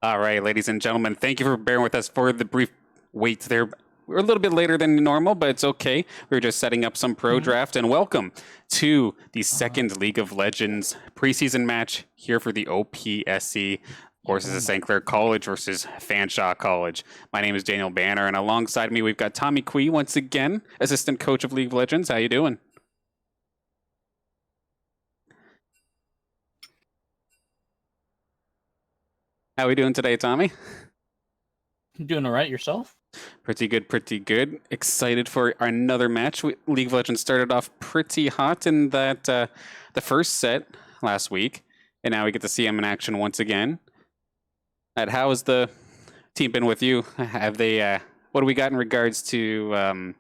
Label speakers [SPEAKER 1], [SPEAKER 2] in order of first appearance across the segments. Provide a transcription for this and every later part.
[SPEAKER 1] All right, ladies and gentlemen, thank you for bearing with us for the brief wait there. We're a little bit later than normal, but it's okay. We are just setting up some pro
[SPEAKER 2] Mhm.
[SPEAKER 1] draft, and welcome to the
[SPEAKER 2] Uh,
[SPEAKER 1] second League of Legends preseason match here for the OPSE. Of course, this
[SPEAKER 2] oh
[SPEAKER 1] is
[SPEAKER 2] my
[SPEAKER 1] St. Clair College versus Fanshawe College. My name is Daniel Banner, and alongside me, we've got Tommy Quee once again, assistant coach of League of Legends. How you doing? How we doing today, Tommy?
[SPEAKER 2] doing all right yourself?
[SPEAKER 1] Pretty good, pretty good. Excited for another match. League of Legends started off pretty hot in that the first set last week, and now we get to see him in action once again. How has the team been with you? Have they? What do we got in regards to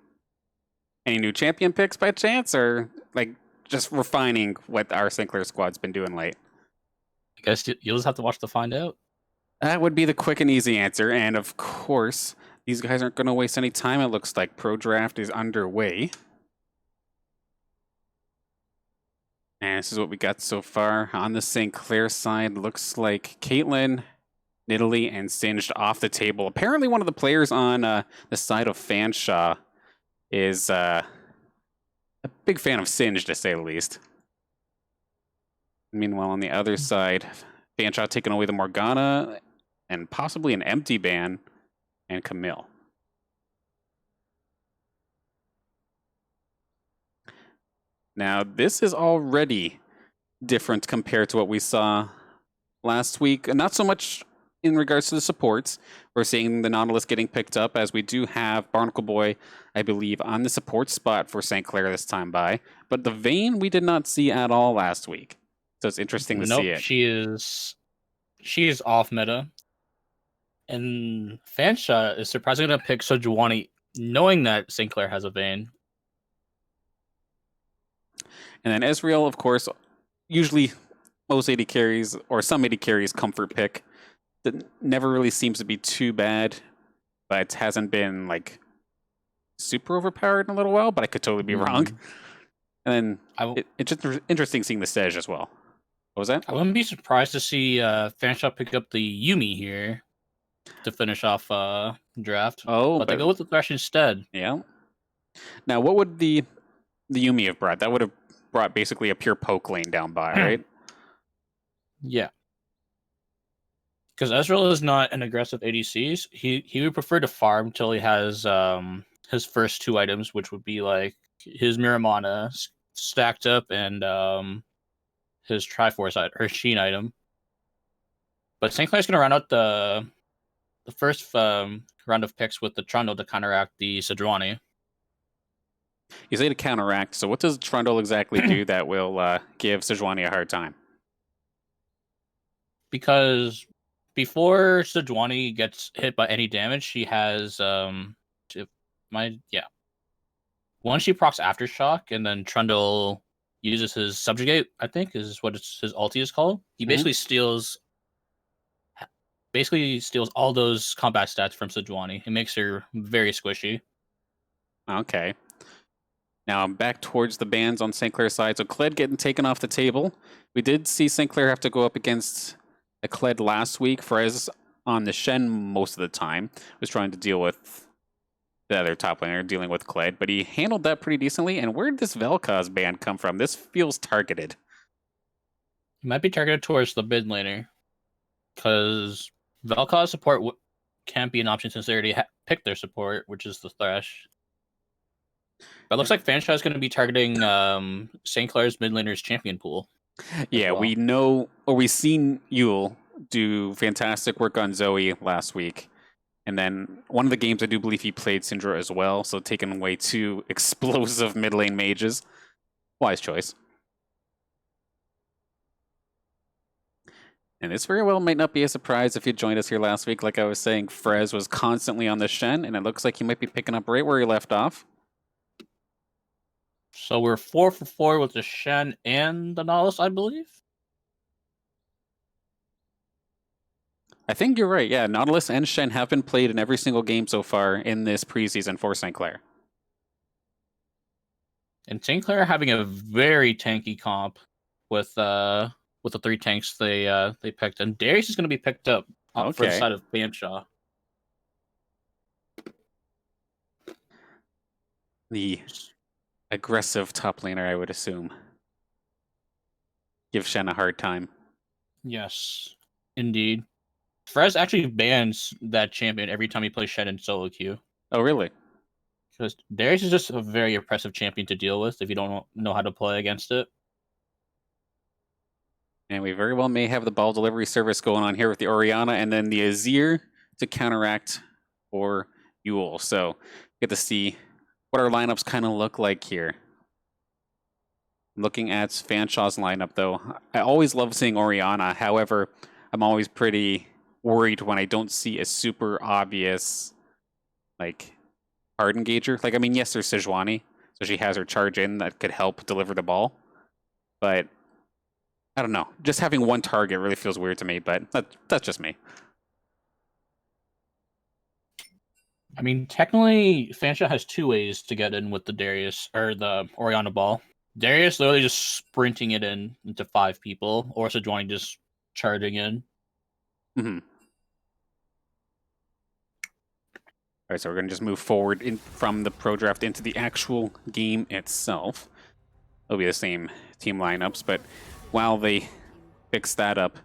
[SPEAKER 1] any new champion picks by chance, or like just refining what our Sinclair squad's been doing late?
[SPEAKER 2] I guess you'll just have to watch to find out.
[SPEAKER 1] That would be the quick and easy answer, and of course, these guys aren't going to waste any time. It looks like pro draft is underway. And this is what we got so far. On the St. Clair side, looks like Caitlyn, Nidalee, and Singed off the table. Apparently, one of the players on the side of Fanshawe is a big fan of Singed, to say the least. Meanwhile, on the other side, Fanshawe taking away the Morgana and possibly an empty ban and Camille. Now, this is already different compared to what we saw last week. Not so much in regards to the supports. We're seeing the Nautilus getting picked up, as we do have Barnacle Boy, I believe, on the support spot for St. Clair this time by. But the Vayne we did not see at all last week. So it's interesting to see
[SPEAKER 2] Nope,
[SPEAKER 1] it.
[SPEAKER 2] she is off meta, and Fanshawe is surprisingly gonna pick Sojuwani, knowing that St. Clair has a Vayne.
[SPEAKER 1] And then Ezreal, of course, usually most AD carries, or some AD carries, comfort pick. That never really seems to be too bad, but hasn't been like super overpowered in a little while, but I could totally be wrong. And then it's just interesting seeing the Sej as well. What was that?
[SPEAKER 2] I wouldn't be surprised to see Fanshawe pick up the Yuumi here to finish off draft.
[SPEAKER 1] Oh,
[SPEAKER 2] But they go with the Thresh instead.
[SPEAKER 1] Yeah. Now, what would the Yuumi have brought? That would have brought basically a pure poke lane down by, right?
[SPEAKER 2] Yeah. Because Ezreal is not an aggressive ADC. He would prefer to farm till he has his first two items, which would be like his Miramana stacked up and his Triforce or Sheen item. But St. Clair's gonna round out the first round of picks with the Trundle to counteract the Sejuani.
[SPEAKER 1] You say to counteract, so what does Trundle exactly do that will give Sejuani a hard time?
[SPEAKER 2] Because before Sejuani gets hit by any damage, she has once she procs Aftershock, and then Trundle uses his Subjugate, I think is what his ulti is called. He basically steals all those combat stats from Sejuani. It makes her very squishy.
[SPEAKER 1] Okay. Now I'm back towards the bans on St. Clair's side. So Kled getting taken off the table. We did see St. Clair have to go up against a Kled last week. Frez on the Shen most of the time was trying to deal with the other top laner, dealing with Kled, but he handled that pretty decently. And where did this Vel'Koz ban come from? This feels targeted.
[SPEAKER 2] It might be targeted towards the mid laner, because Vel'Koz support can't be an option since they already picked their support, which is the Thresh. But it looks like Fanshawe is going to be targeting St. Clair's mid laner's champion pool.
[SPEAKER 1] Yeah,
[SPEAKER 2] well.
[SPEAKER 1] we know, or we've seen Yule do fantastic work on Zoe last week. And then one of the games, I do believe he played Syndra as well, so taking away two explosive mid lane mages. Wise choice. And this very well might not be a surprise if you joined us here last week. Like I was saying, Frez was constantly on the Shen, and it looks like he might be picking up right where he left off.
[SPEAKER 2] So we're 4 for 4 with the Shen and the Nautilus, I believe.
[SPEAKER 1] I think you're right. Yeah, Nautilus and Shen have been played in every single game so far in this preseason for St. Clair.
[SPEAKER 2] And St. Clair having a very tanky comp with the three tanks they picked, and Darius is going to be picked up for the
[SPEAKER 1] Okay.
[SPEAKER 2] side of Fanshawe.
[SPEAKER 1] The aggressive top laner, I would assume. Give Shen a hard time.
[SPEAKER 2] Yes, indeed. Frez actually bans that champion every time he plays Shen in solo queue.
[SPEAKER 1] Oh, really?
[SPEAKER 2] Because Darius is just a very oppressive champion to deal with if you don't know how to play against it.
[SPEAKER 1] And we very well may have the ball delivery service going on here with the Orianna and then the Azir to counteract for Yule. So get to see what our lineups kind of look like here. Looking at Fanshawe's lineup, though, I always love seeing Orianna. However, I'm always pretty worried when I don't see a super obvious, like, hard engager. Like, I mean, yes, there's Sejuani, so she has her charge in that could help deliver the ball. But I don't know. Just having one target really feels weird to me, but that's just me.
[SPEAKER 2] I mean, technically, Fanshawe has two ways to get in with the Darius or the Orianna ball. Darius literally just sprinting it into 5 people, or Sejuani just charging in.
[SPEAKER 1] Mm-hmm. All right, so we're going to just move forward from the pro draft into the actual game itself. It'll be the same team lineups, but while they fix that up,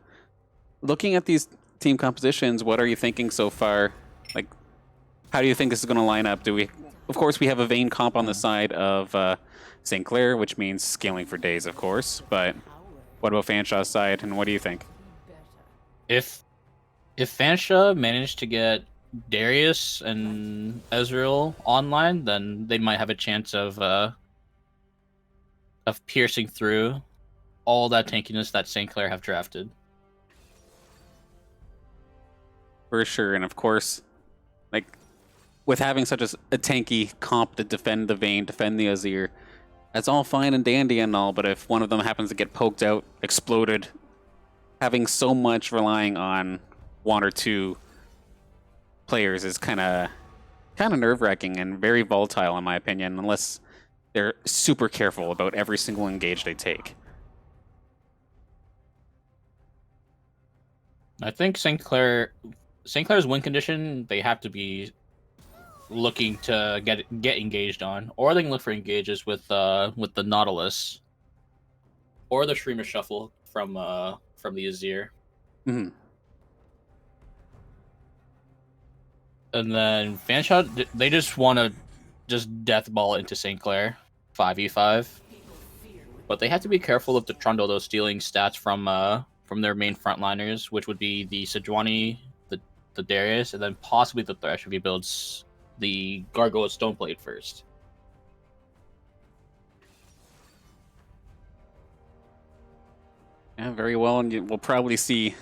[SPEAKER 1] looking at these team compositions, what are you thinking so far? Like, how do you think this is going to line up? Of course, we have a Vayne comp on the side of St. Clair, which means scaling for days, of course. But what about Fanshawe's side, and what do you think?
[SPEAKER 2] If Fanshawe managed to get Darius and Ezreal online, then they might have a chance of piercing through all that tankiness that St. Clair have drafted.
[SPEAKER 1] For sure, and of course, like, with having such a tanky comp to defend the Vayne, defend the Azir, that's all fine and dandy and all, but if one of them happens to get poked out, exploded, having so much relying on one or two players is kind of nerve-wracking and very volatile, in my opinion, unless they're super careful about every single engage they take.
[SPEAKER 2] I think St. Clair's win condition, they have to be looking to get engaged on, or they can look for engages with the Nautilus or the Streamer Shuffle from the Azir.
[SPEAKER 1] Mm-hmm.
[SPEAKER 2] And then Fanshawe, they just want to just death ball into St. Clair 5v5, but they have to be careful of the Trundle stealing stats from their main frontliners, which would be the Sejuani, the Darius, and then possibly the Thresh if he builds the Gargoyle Stoneblade first.
[SPEAKER 1] Yeah, very well, and we'll probably see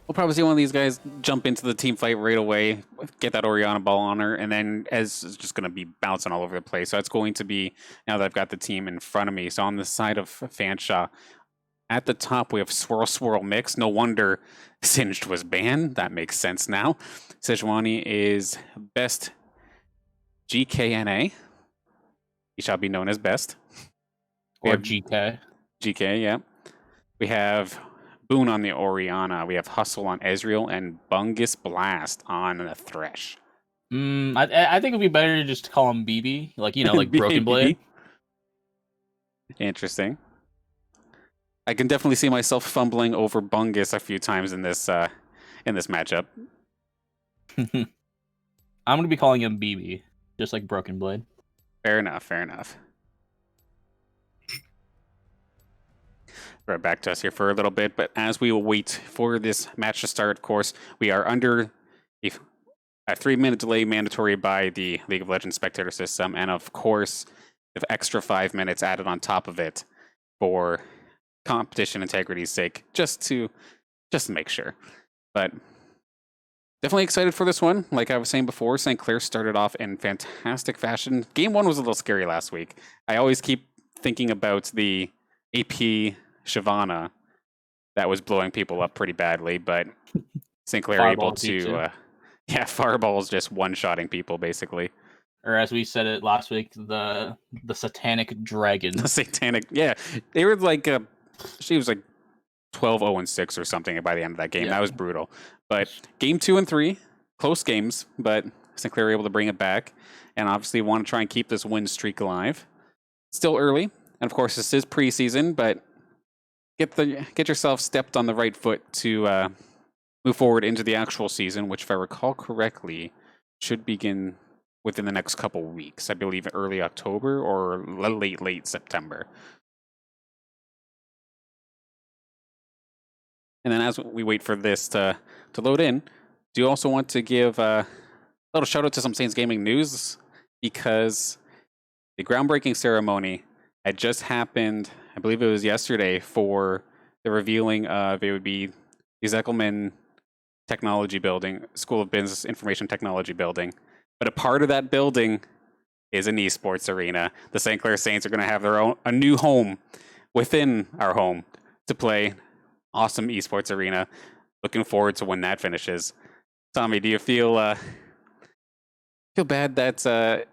[SPEAKER 1] one of these guys jump into the team fight right away, get that Orianna ball on her, and then Ez is just going to be bouncing all over the place. So that's going to be, now that I've got the team in front of me. So on the side of Fanshawe, at the top we have Swirl Swirl Mix. No wonder Singed was banned. That makes sense now. Sejuani is best GKNA. He shall be known as best.
[SPEAKER 2] Or GK.
[SPEAKER 1] GK, yeah. We have Boon on the Orianna. We have Hustle on Ezreal and Bungus Blast on the Thresh.
[SPEAKER 2] I think it'd be better to just call him BB, like like Broken Blade.
[SPEAKER 1] Interesting. I can definitely see myself fumbling over Bungus a few times in this matchup.
[SPEAKER 2] I'm gonna be calling him BB, just like Broken Blade.
[SPEAKER 1] Fair enough. Right back to us here for a little bit, but as we wait for this match to start, of course, we are under a 3-minute delay mandatory by the League of Legends spectator system, and of course, the extra 5 minutes added on top of it for competition integrity's sake, just to make sure. But definitely excited for this one. Like I was saying before, St. Clair started off in fantastic fashion. Game 1 was a little scary last week. I always keep thinking about the AP Shyvana that was blowing people up pretty badly, but St. Clair able to fireballs just one-shotting people basically.
[SPEAKER 2] Or as we said it last week, the satanic dragon.
[SPEAKER 1] The satanic, yeah. They were like she was like 12-0-6 or something by the end of that game.
[SPEAKER 2] Yeah.
[SPEAKER 1] That was brutal. But game 2 and 3, close games, but St. Clair were able to bring it back, and obviously want to try and keep this win streak alive. Still early, and of course this is preseason, but get yourself stepped on the right foot to move forward into the actual season, which, if I recall correctly, should begin within the next couple weeks. I believe early October or late September. And then as we wait for this to load in, do you also want to give a little shout out to some Saints Gaming news? Because the groundbreaking ceremony had just happened, I believe it was yesterday, for the revealing of, it would be the Zeckelman Technology Building, School of Business Information Technology Building. But a part of that building is an esports arena. The St. Clair Saints are going to have a new home within our home to play. Awesome esports arena. Looking forward to when that finishes. Tommy, do you feel bad that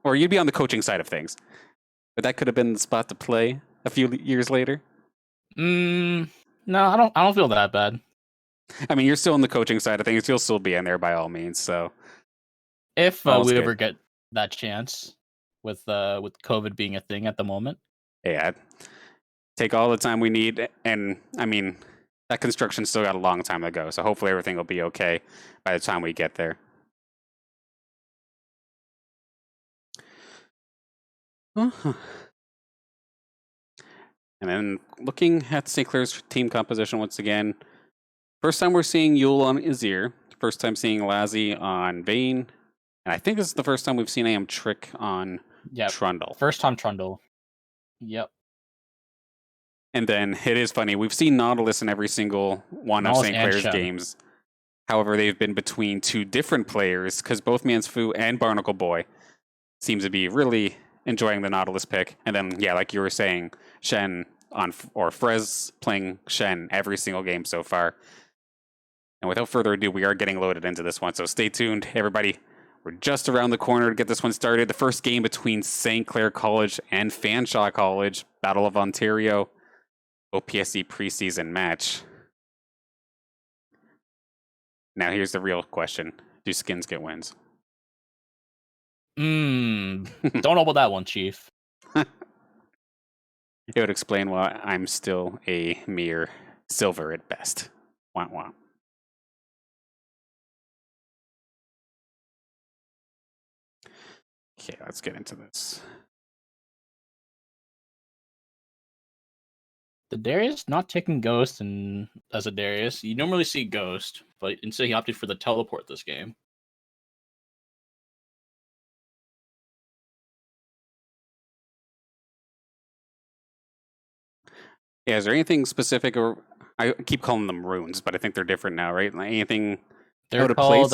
[SPEAKER 1] or you'd be on the coaching side of things, but that could have been the spot to play a few years later?
[SPEAKER 2] No, I don't feel that bad.
[SPEAKER 1] I mean, you're still on the coaching side of things. You'll still be in there by all means. So
[SPEAKER 2] if we ever get that chance, with COVID being a thing at the moment,
[SPEAKER 1] yeah, take all the time we need. And I mean, that construction still got a long time to go. So hopefully everything will be okay by the time we get there. Uh-huh. And then looking at St. Clair's team composition once again, first time we're seeing Yule on Azir, first time seeing Lazzy on Vayne, and I think this is the first time we've seen AM Trick on Trundle.
[SPEAKER 2] First time Trundle. Yep.
[SPEAKER 1] And then it is funny, we've seen Nautilus in every single one of St. Clair's games. However, they've been between two different players, because both Mansfu and Barnacle Boy seems to be really enjoying the Nautilus pick. And then, yeah, like you were saying, Shen or Frez playing Shen every single game so far. And without further ado, we are getting loaded into this one. So stay tuned, everybody. We're just around the corner to get this one started. The first game between St. Clair College and Fanshawe College, Battle of Ontario, OPSE preseason match. Now here's the real question. Do skins get wins?
[SPEAKER 2] Don't know about that one, Chief.
[SPEAKER 1] It would explain why I'm still a mere silver at best. Wah wah. Okay, let's get into this.
[SPEAKER 2] The Darius not taking Ghost and as a Darius. You normally see Ghost, but instead he opted for the teleport this game.
[SPEAKER 1] Yeah, is there anything specific, or I keep calling them runes, but I think they're different now, right? Like anything
[SPEAKER 2] they're called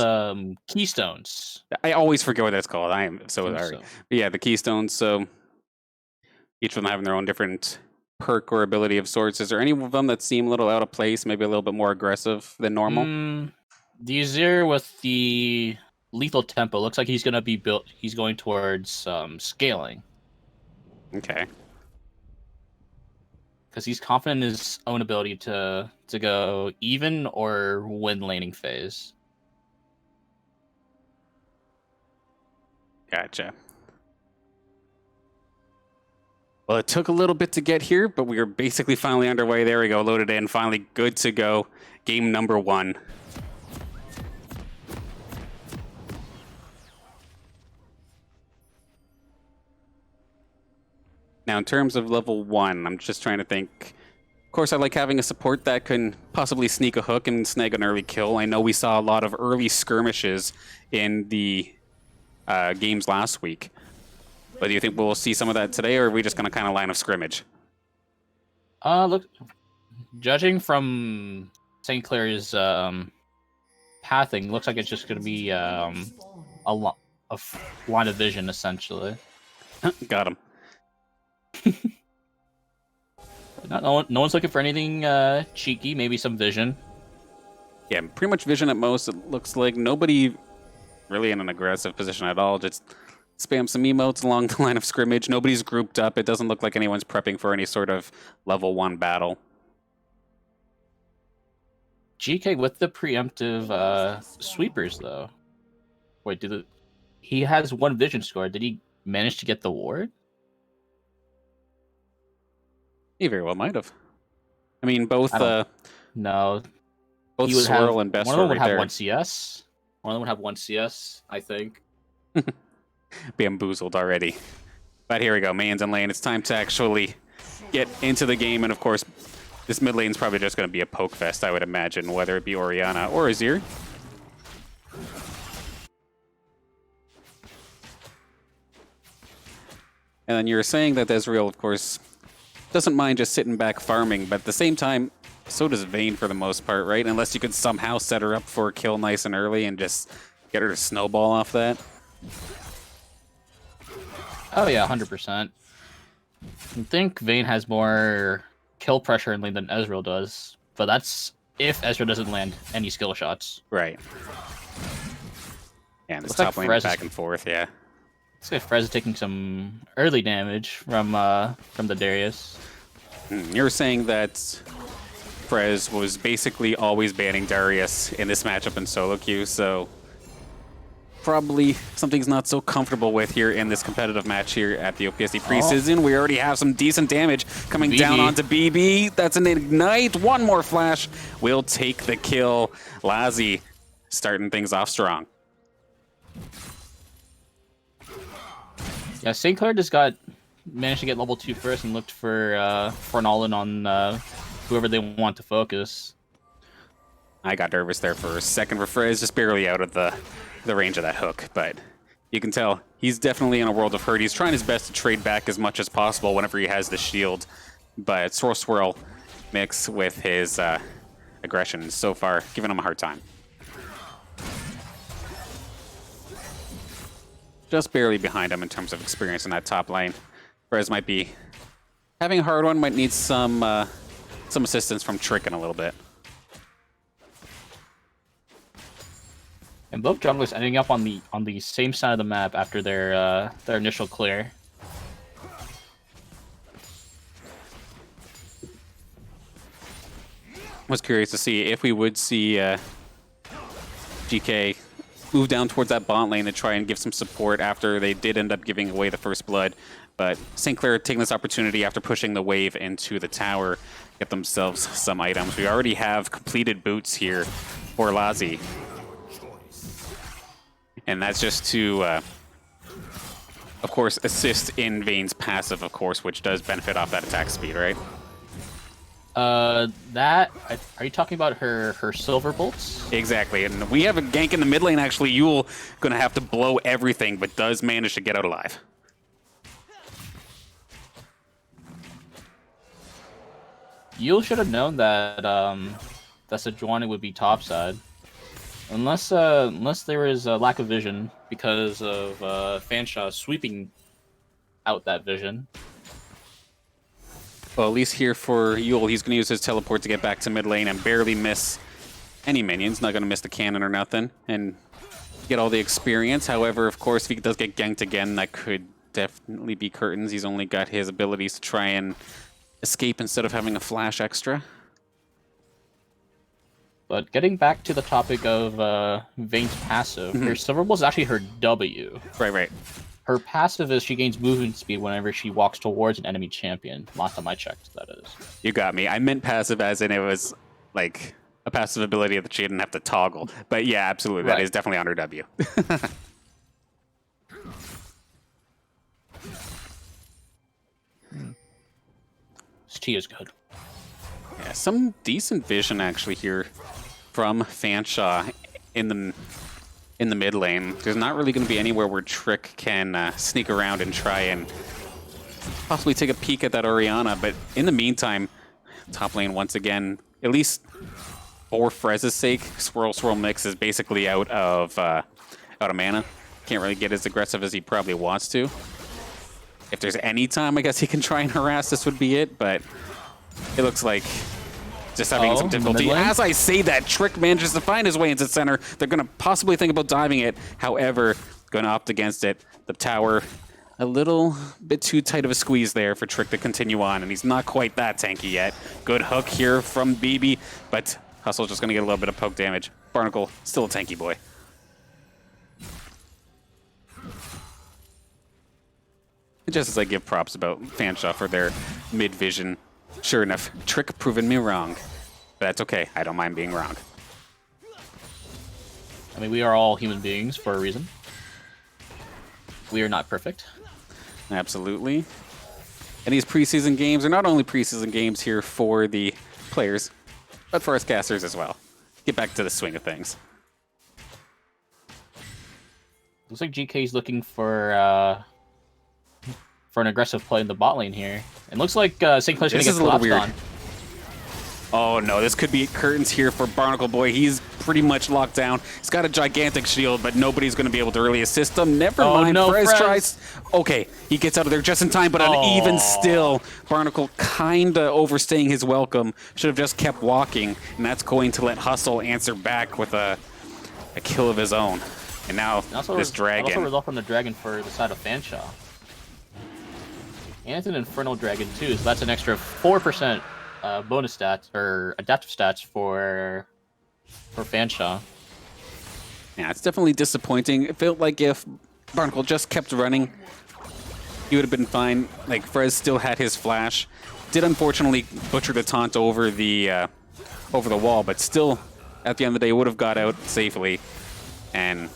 [SPEAKER 2] keystones.
[SPEAKER 1] I always forget what that's called. I am so sorry. But yeah, the keystones. So each of them having their own different perk or ability of sorts. Is there any of them that seem a little out of place, maybe a little bit more aggressive than normal?
[SPEAKER 2] The Azir with the lethal tempo looks like he's going to be built. He's going towards scaling.
[SPEAKER 1] Okay.
[SPEAKER 2] Because he's confident in his own ability to go even or win laning phase.
[SPEAKER 1] Gotcha. Well, it took a little bit to get here, but we are basically finally underway. There we go, loaded in, finally good to go. Game number 1. Now, in terms of level 1, I'm just trying to think. Of course, I like having a support that can possibly sneak a hook and snag an early kill. I know we saw a lot of early skirmishes in the games last week. But do you think we'll see some of that today, or are we just going to kind of line of scrimmage?
[SPEAKER 2] Look, judging from St. Clair's pathing, looks like it's just going to be a line of vision, essentially.
[SPEAKER 1] Got him.
[SPEAKER 2] No one's looking for anything cheeky, maybe some vision.
[SPEAKER 1] Yeah, pretty much vision at most. It looks like nobody really in an aggressive position at all. Just spam some emotes along the line of scrimmage. Nobody's grouped up. It doesn't look like anyone's prepping for any sort of level 1 battle.
[SPEAKER 2] GK with the preemptive sweepers, though. Wait, he has one vision score. Did he manage to get the ward?
[SPEAKER 1] He very well might have. I mean, both
[SPEAKER 2] No.
[SPEAKER 1] both
[SPEAKER 2] He would
[SPEAKER 1] Swirl
[SPEAKER 2] have,
[SPEAKER 1] and Best
[SPEAKER 2] one of
[SPEAKER 1] were
[SPEAKER 2] them would
[SPEAKER 1] right
[SPEAKER 2] have
[SPEAKER 1] there.
[SPEAKER 2] one CS. One of them would have one CS, I think.
[SPEAKER 1] Bamboozled already. But here we go, Mans in lane. It's time to actually get into the game, and of course, this mid lane's probably just going to be a poke fest, I would imagine, whether it be Orianna or Azir. And then you were saying that Ezreal, of course, doesn't mind just sitting back farming, but at the same time, so does Vayne for the most part, right? Unless you could somehow set her up for a kill nice and early and just get her to snowball off that.
[SPEAKER 2] Oh yeah, 100%. I think Vayne has more kill pressure in lane than Ezreal does, but that's if Ezreal doesn't land any skill shots.
[SPEAKER 1] Right. Yeah, and this
[SPEAKER 2] Looks like
[SPEAKER 1] top lane
[SPEAKER 2] Frez
[SPEAKER 1] back and forth, yeah.
[SPEAKER 2] Looks like Frez is taking some early damage from the Darius.
[SPEAKER 1] You were saying that Frez was basically always banning Darius in this matchup in solo queue, so probably something's not so comfortable with here in this competitive match here at the OPSE Preseason. We already have some decent damage coming down onto BB. That's an ignite. One more flash will take the kill. Lazi starting things off strong.
[SPEAKER 2] Yeah, St. Clair just managed to get level 2 first and looked for an all-in on whoever they want to focus.
[SPEAKER 1] I got nervous there for a second for Frez, just barely out of the range of that hook, but you can tell he's definitely in a world of hurt. He's trying his best to trade back as much as possible whenever he has the shield, but Swirl mix with his aggression so far, giving him a hard time. Just barely behind him in terms of experience in that top lane. Frez might be having a hard one, might need some assistance from Trick in a little bit.
[SPEAKER 2] And both junglers ending up on the same side of the map after their initial clear.
[SPEAKER 1] Was curious to see if we would see GK move down towards that bot lane to try and give some support after they did end up giving away the first blood. But St. Clair taking this opportunity after pushing the wave into the tower, get themselves some items. We already have completed boots here for Lazi. And that's just to, of course, assist in Vayne's passive, of course, which does benefit off that attack speed, right?
[SPEAKER 2] Are you talking about her silver bolts?
[SPEAKER 1] Exactly, and we have a gank in the mid lane, actually. Yule gonna have to blow everything, but does manage to get out alive.
[SPEAKER 2] Yule should have known that that Sejuani would be topside. Unless there was a lack of vision because of Fanshawe sweeping out that vision.
[SPEAKER 1] Well, at least here for Yule, he's going to use his teleport to get back to mid lane and barely miss any minions. Not going to miss the cannon or nothing and get all the experience. However, of course, if he does get ganked again, that could definitely be curtains. He's only got his abilities to try and escape instead of having a flash extra.
[SPEAKER 2] But getting back to the topic of Vayne's passive, her silver bolt is actually her W.
[SPEAKER 1] Right.
[SPEAKER 2] Her passive is she gains movement speed whenever she walks towards an enemy champion. Last time I checked, that is.
[SPEAKER 1] You got me. I meant passive as in it was like a passive ability that she didn't have to toggle. But yeah, absolutely. That is definitely on her W.
[SPEAKER 2] This tea is good.
[SPEAKER 1] Yeah, some decent vision actually here from Fanshawe in the mid lane. There's not really going to be anywhere where Trick can sneak around and try and possibly take a peek at that Orianna. But in the meantime, top lane once again, at least for Frez's sake, Swirl Mix is basically out of mana. Can't really get as aggressive as he probably wants to. If there's any time, I guess he can try and harass, this would be it. But it looks like just having some difficulty. As I say that, Trick manages to find his way into center. They're going to possibly think about diving it. However, going to opt against it. The tower, a little bit too tight of a squeeze there for Trick to continue on, and he's not quite that tanky yet. Good hook here from BB, but Hustle's just going to get a little bit of poke damage. Barnacle, still a tanky boy. Just as I give props about Fanshawe for their mid-vision, sure enough, Trick proving me wrong. But that's okay. I don't mind being wrong.
[SPEAKER 2] I mean, we are all human beings for a reason. We are not perfect.
[SPEAKER 1] Absolutely. And these preseason games are not only preseason games here for the players, but for us casters as well. Get back to the swing of things.
[SPEAKER 2] Looks like GK's looking for an aggressive play in the bot lane here. It looks like St. Clair's going to get collapsed on.
[SPEAKER 1] Oh no, this could be curtains here for Barnacle Boy. He's pretty much locked down. He's got a gigantic shield, but nobody's going to be able to really assist him. Never mind,
[SPEAKER 2] no,
[SPEAKER 1] Frez
[SPEAKER 2] Frez
[SPEAKER 1] tries. Okay, he gets out of there just in time, but even still, Barnacle kind of overstaying his welcome. Should have just kept walking, and that's going to let Hustle answer back with a kill of his own. And now this dragon.
[SPEAKER 2] Also result from the dragon for the side of Fanshawe. And it's an Infernal Dragon too, so that's an extra 4% bonus stats, or adaptive stats for Fanshawe.
[SPEAKER 1] Yeah, it's definitely disappointing. It felt like if Barnacle just kept running, he would have been fine. Like, Frez still had his flash. Did unfortunately butcher the taunt over the wall, but still, at the end of the day, would have got out safely. And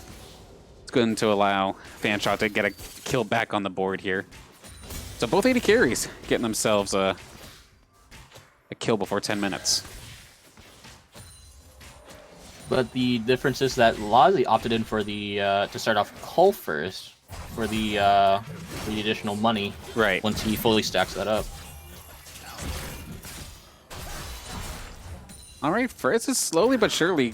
[SPEAKER 1] it's going to allow Fanshawe to get a kill back on the board here. So both AD carries getting themselves a kill before 10 minutes.
[SPEAKER 2] But the difference is that Lazi opted in for the to start off Cull first for the additional money.
[SPEAKER 1] Right.
[SPEAKER 2] Once he fully stacks that up.
[SPEAKER 1] All right, Frez is slowly but surely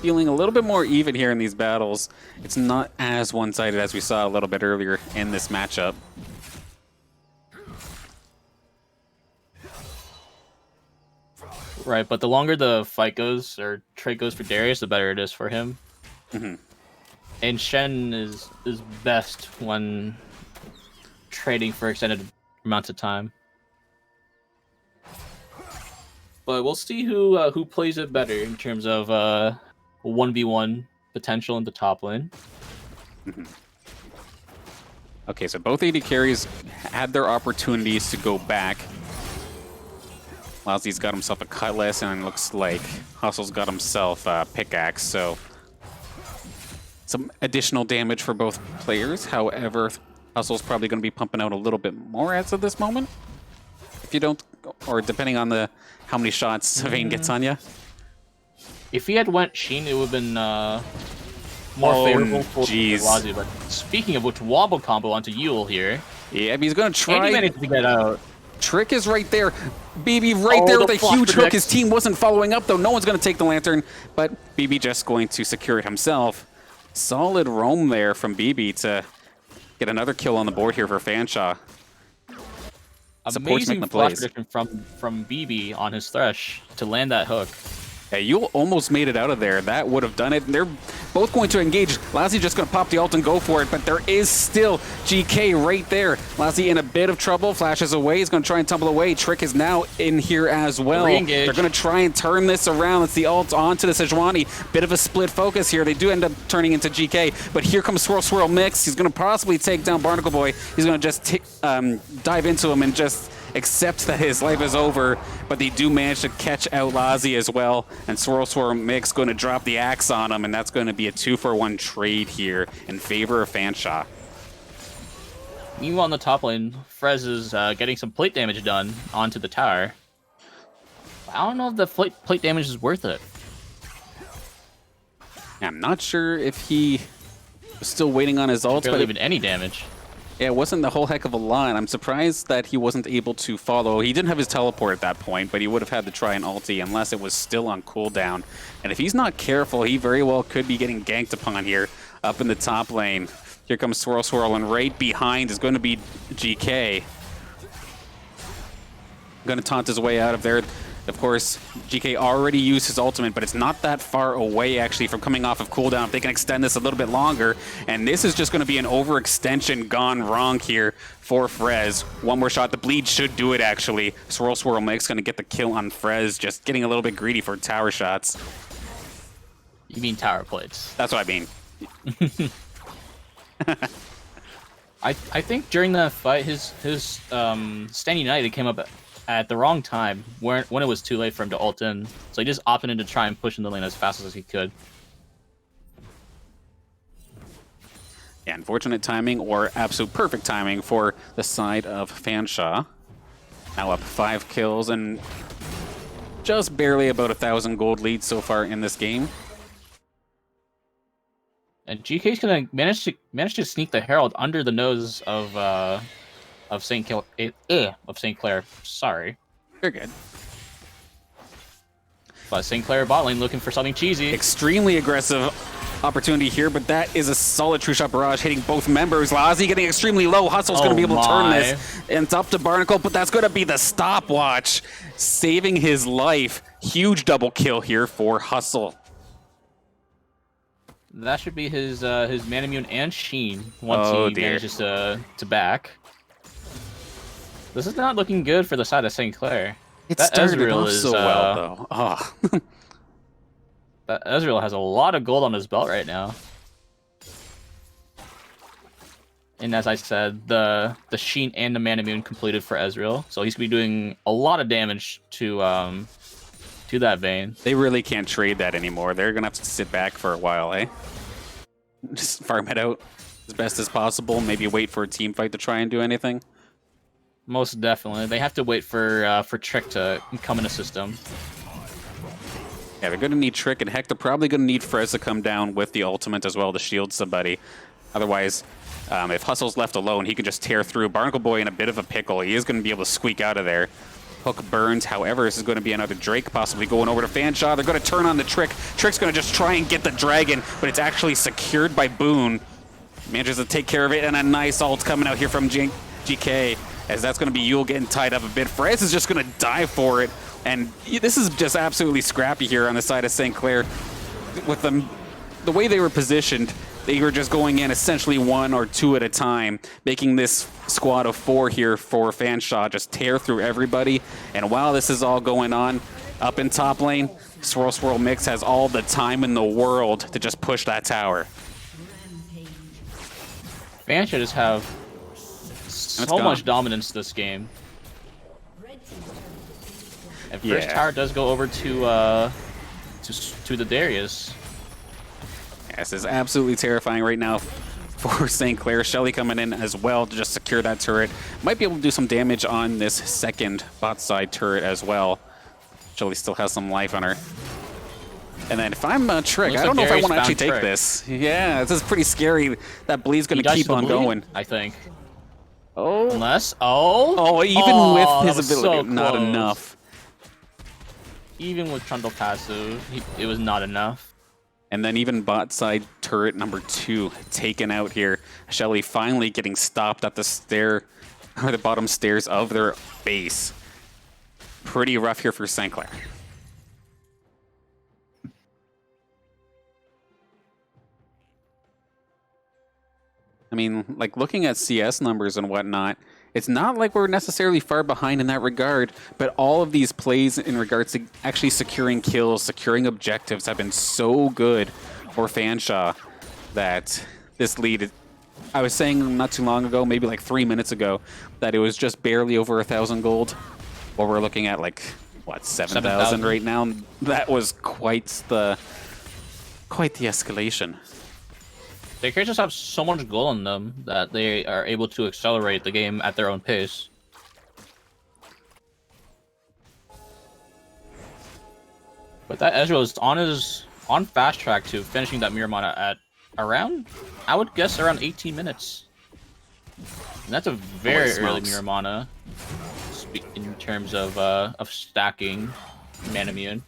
[SPEAKER 1] feeling a little bit more even here in these battles. It's not as one-sided as we saw a little bit earlier in this matchup.
[SPEAKER 2] Right, but the longer the fight goes, or trade goes for Darius, the better it is for him.
[SPEAKER 1] Mm-hmm.
[SPEAKER 2] And Shen is best when trading for extended amounts of time. But we'll see who plays it better in terms of 1v1 potential in the top lane.
[SPEAKER 1] Mm-hmm. Okay, so both AD carries had their opportunities to go back. Lousy's got himself a cutlass, and it looks like Hustle's got himself a pickaxe, so some additional damage for both players. However, Hustle's probably going to be pumping out a little bit more as of this moment. If you don't, or depending on how mane shots Vayne gets on you.
[SPEAKER 2] If he had went Sheen, it would have been more favorable for Lasy. But speaking of which, wobble combo onto Yule here.
[SPEAKER 1] Yeah, he's going to try.
[SPEAKER 2] And he managed to get out.
[SPEAKER 1] Trick is right there. BB right there with a huge hook. His team wasn't following up, though. No one's going to take the lantern, but BB just going to secure it himself. Solid roam there from BB to get another kill on the board here for Fanshawe.
[SPEAKER 2] Amazing flash prediction from BB on his Thresh to land that hook.
[SPEAKER 1] Yeah, you almost made it out of there. That would have done it. They're both going to engage. Lassie just going to pop the ult and go for it, but there is still GK right there. Lassie in a bit of trouble, flashes away. He's going to try and tumble away. Trick is now in here as well. They're going to try and turn this around. It's the ult onto the Sejuani. Bit of a split focus here. They do end up turning into GK, but here comes Swirl Swirl Mix. He's going to possibly take down Barnacle Boy. He's going to just dive into him and just accept that his life is over, but they do manage to catch out Lassie as well, and Swirl Swirl Mix going to drop the axe on him, and that's going to be a 2-for-1 trade here in favor of Fanshawe.
[SPEAKER 2] Meanwhile, on the top lane, Frez is getting some plate damage done onto the tower. I don't know if the plate damage is worth it.
[SPEAKER 1] I'm not sure if he was still waiting on his ult,
[SPEAKER 2] but even any damage.
[SPEAKER 1] Yeah, it wasn't a whole heck of a lot. I'm surprised that he wasn't able to follow. He didn't have his teleport at that point, but he would have had to try an ulti unless it was still on cooldown. And if he's not careful, he very well could be getting ganked upon here up in the top lane. Here comes Swirl Swirl, and right behind is going to be GK. Going to taunt his way out of there. Of course, GK already used his ultimate, but it's not that far away, actually, from coming off of cooldown. If they can extend this a little bit longer, and this is just going to be an overextension gone wrong here for Frez. One more shot. The bleed should do it, actually. Swirl Mix going to get the kill on Frez, just getting a little bit greedy for tower shots.
[SPEAKER 2] You mean tower plates?
[SPEAKER 1] That's what I mean.
[SPEAKER 2] I think during that fight, his Stand United came up at the wrong time, when it was too late for him to ult in. So he just opted in to try and push in the lane as fast as he could.
[SPEAKER 1] Yeah, unfortunate timing or absolute perfect timing for the side of Fanshawe. Now up 5 kills and just barely about 1,000 gold lead so far in this game.
[SPEAKER 2] And GK's gonna manage to sneak the Herald under the nose of St. Clair. Sorry.
[SPEAKER 1] You're good.
[SPEAKER 2] But St. Clair bot lane looking for something cheesy.
[SPEAKER 1] Extremely aggressive opportunity here, but that is a solid true shot barrage hitting both members. Lazi getting extremely low. Hustle's going to be able to turn this. And it's up to Barnacle, but that's going to be the stopwatch, saving his life. Huge double kill here for Hustle.
[SPEAKER 2] That should be his Manamune and Sheen once he manages to back. This is not looking good for the side of St. Clair.
[SPEAKER 1] It started off so well, though. Oh.
[SPEAKER 2] That Ezreal has a lot of gold on his belt right now. And as I said, the Sheen and the Manamune completed for Ezreal, so he's gonna be doing a lot of damage to that Vayne.
[SPEAKER 1] They really can't trade that anymore. They're gonna have to sit back for a while, eh? Just farm it out as best as possible. Maybe wait for a team fight to try and do anything.
[SPEAKER 2] Most definitely, they have to wait for Trick to come in a system.
[SPEAKER 1] Yeah, they're going to need Trick, and heck, they're probably going to need Frez to come down with the ultimate as well to shield somebody. Otherwise, if Hustle's left alone, he can just tear through. Barnacle Boy in a bit of a pickle. He is going to be able to squeak out of there. Hook burns. However, this is going to be another Drake possibly going over to Fanshawe. They're going to turn on the Trick. Trick's going to just try and get the dragon, but it's actually secured by Boone. Manages to take care of it, and a nice ult coming out here from GK, as that's going to be Yule getting tied up a bit. Frez is just going to dive for it. And this is just absolutely scrappy here on the side of St. Clair. With them, the way they were positioned, they were just going in essentially 1 or 2 at a time, making this squad of 4 here for Fanshawe just tear through everybody. And while this is all going on, up in top lane, Swirl Mix has all the time in the world to just push that tower.
[SPEAKER 2] Fanshawe just have so much dominance this game. And first tower does go over to the Darius.
[SPEAKER 1] Yeah, this is absolutely terrifying right now for St. Clair. Shelly coming in as well to just secure that turret. Might be able to do some damage on this second bot side turret as well. Shelly still has some life on her. And then if I'm Trick, I don't know if I want to actually take this. Yeah, this is pretty scary. That bleed's going to keep on going.
[SPEAKER 2] I think.
[SPEAKER 1] Oh.
[SPEAKER 2] Unless,
[SPEAKER 1] even with his ability, not enough.
[SPEAKER 2] Even with Trundle passive, it was not enough.
[SPEAKER 1] And then even bot side turret number 2 taken out here. Shelly finally getting stopped at the bottom stairs of their base. Pretty rough here for St. Clair. I mean, like looking at CS numbers and whatnot, it's not like we're necessarily far behind in that regard, but all of these plays in regards to actually securing kills, securing objectives have been so good for Fanshawe that this lead, I was saying not too long ago, maybe like 3 minutes ago, that it was just barely over 1,000 gold. Well, we're looking at like, what, 7,000 right now? That was quite the escalation.
[SPEAKER 2] They just have so much gold on them that they are able to accelerate the game at their own pace. But that Ezreal is on fast track to finishing that Miramana at around, I would guess, around 18 minutes. And that's a very early Miramana in terms of stacking Manamune.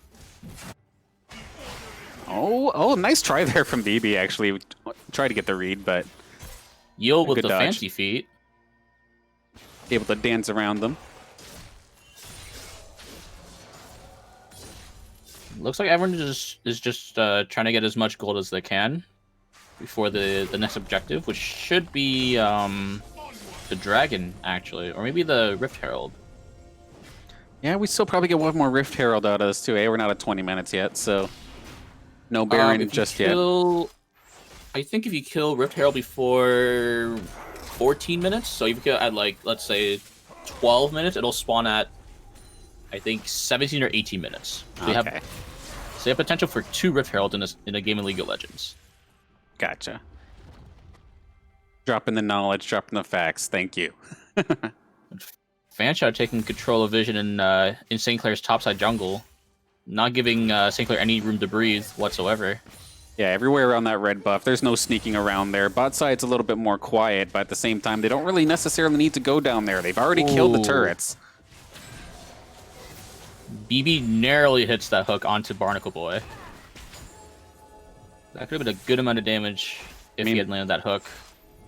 [SPEAKER 1] Oh, nice try there from BB, actually. Tried to get the read, but...
[SPEAKER 2] Yule with the
[SPEAKER 1] dodge.
[SPEAKER 2] fancy feet.
[SPEAKER 1] Able to dance around them.
[SPEAKER 2] Looks like everyone is just trying to get as much gold as they can before the next objective, which should be the dragon actually, or maybe the Rift Herald.
[SPEAKER 1] Yeah, we still probably get one more Rift Herald out of this too. We're not at 20 minutes yet, so no Baron just yet.
[SPEAKER 2] I think if you kill Rift Herald before 14 minutes, so if you kill at like, let's say 12 minutes, it'll spawn at, I think, 17 or 18 minutes. So you have potential for 2 Rift Heralds in a game of League of Legends.
[SPEAKER 1] Gotcha. Dropping the knowledge, dropping the facts. Thank you.
[SPEAKER 2] Fanshawe taking control of vision in St. Clair's topside jungle, not giving St. Clair any room to breathe whatsoever.
[SPEAKER 1] Yeah, everywhere around that red buff, there's no sneaking around there. Bot side's a little bit more quiet, but at the same time, they don't really necessarily need to go down there. They've already killed the turrets.
[SPEAKER 2] BB narrowly hits that hook onto Barnacle Boy. That could have been a good amount of damage if he had landed that hook.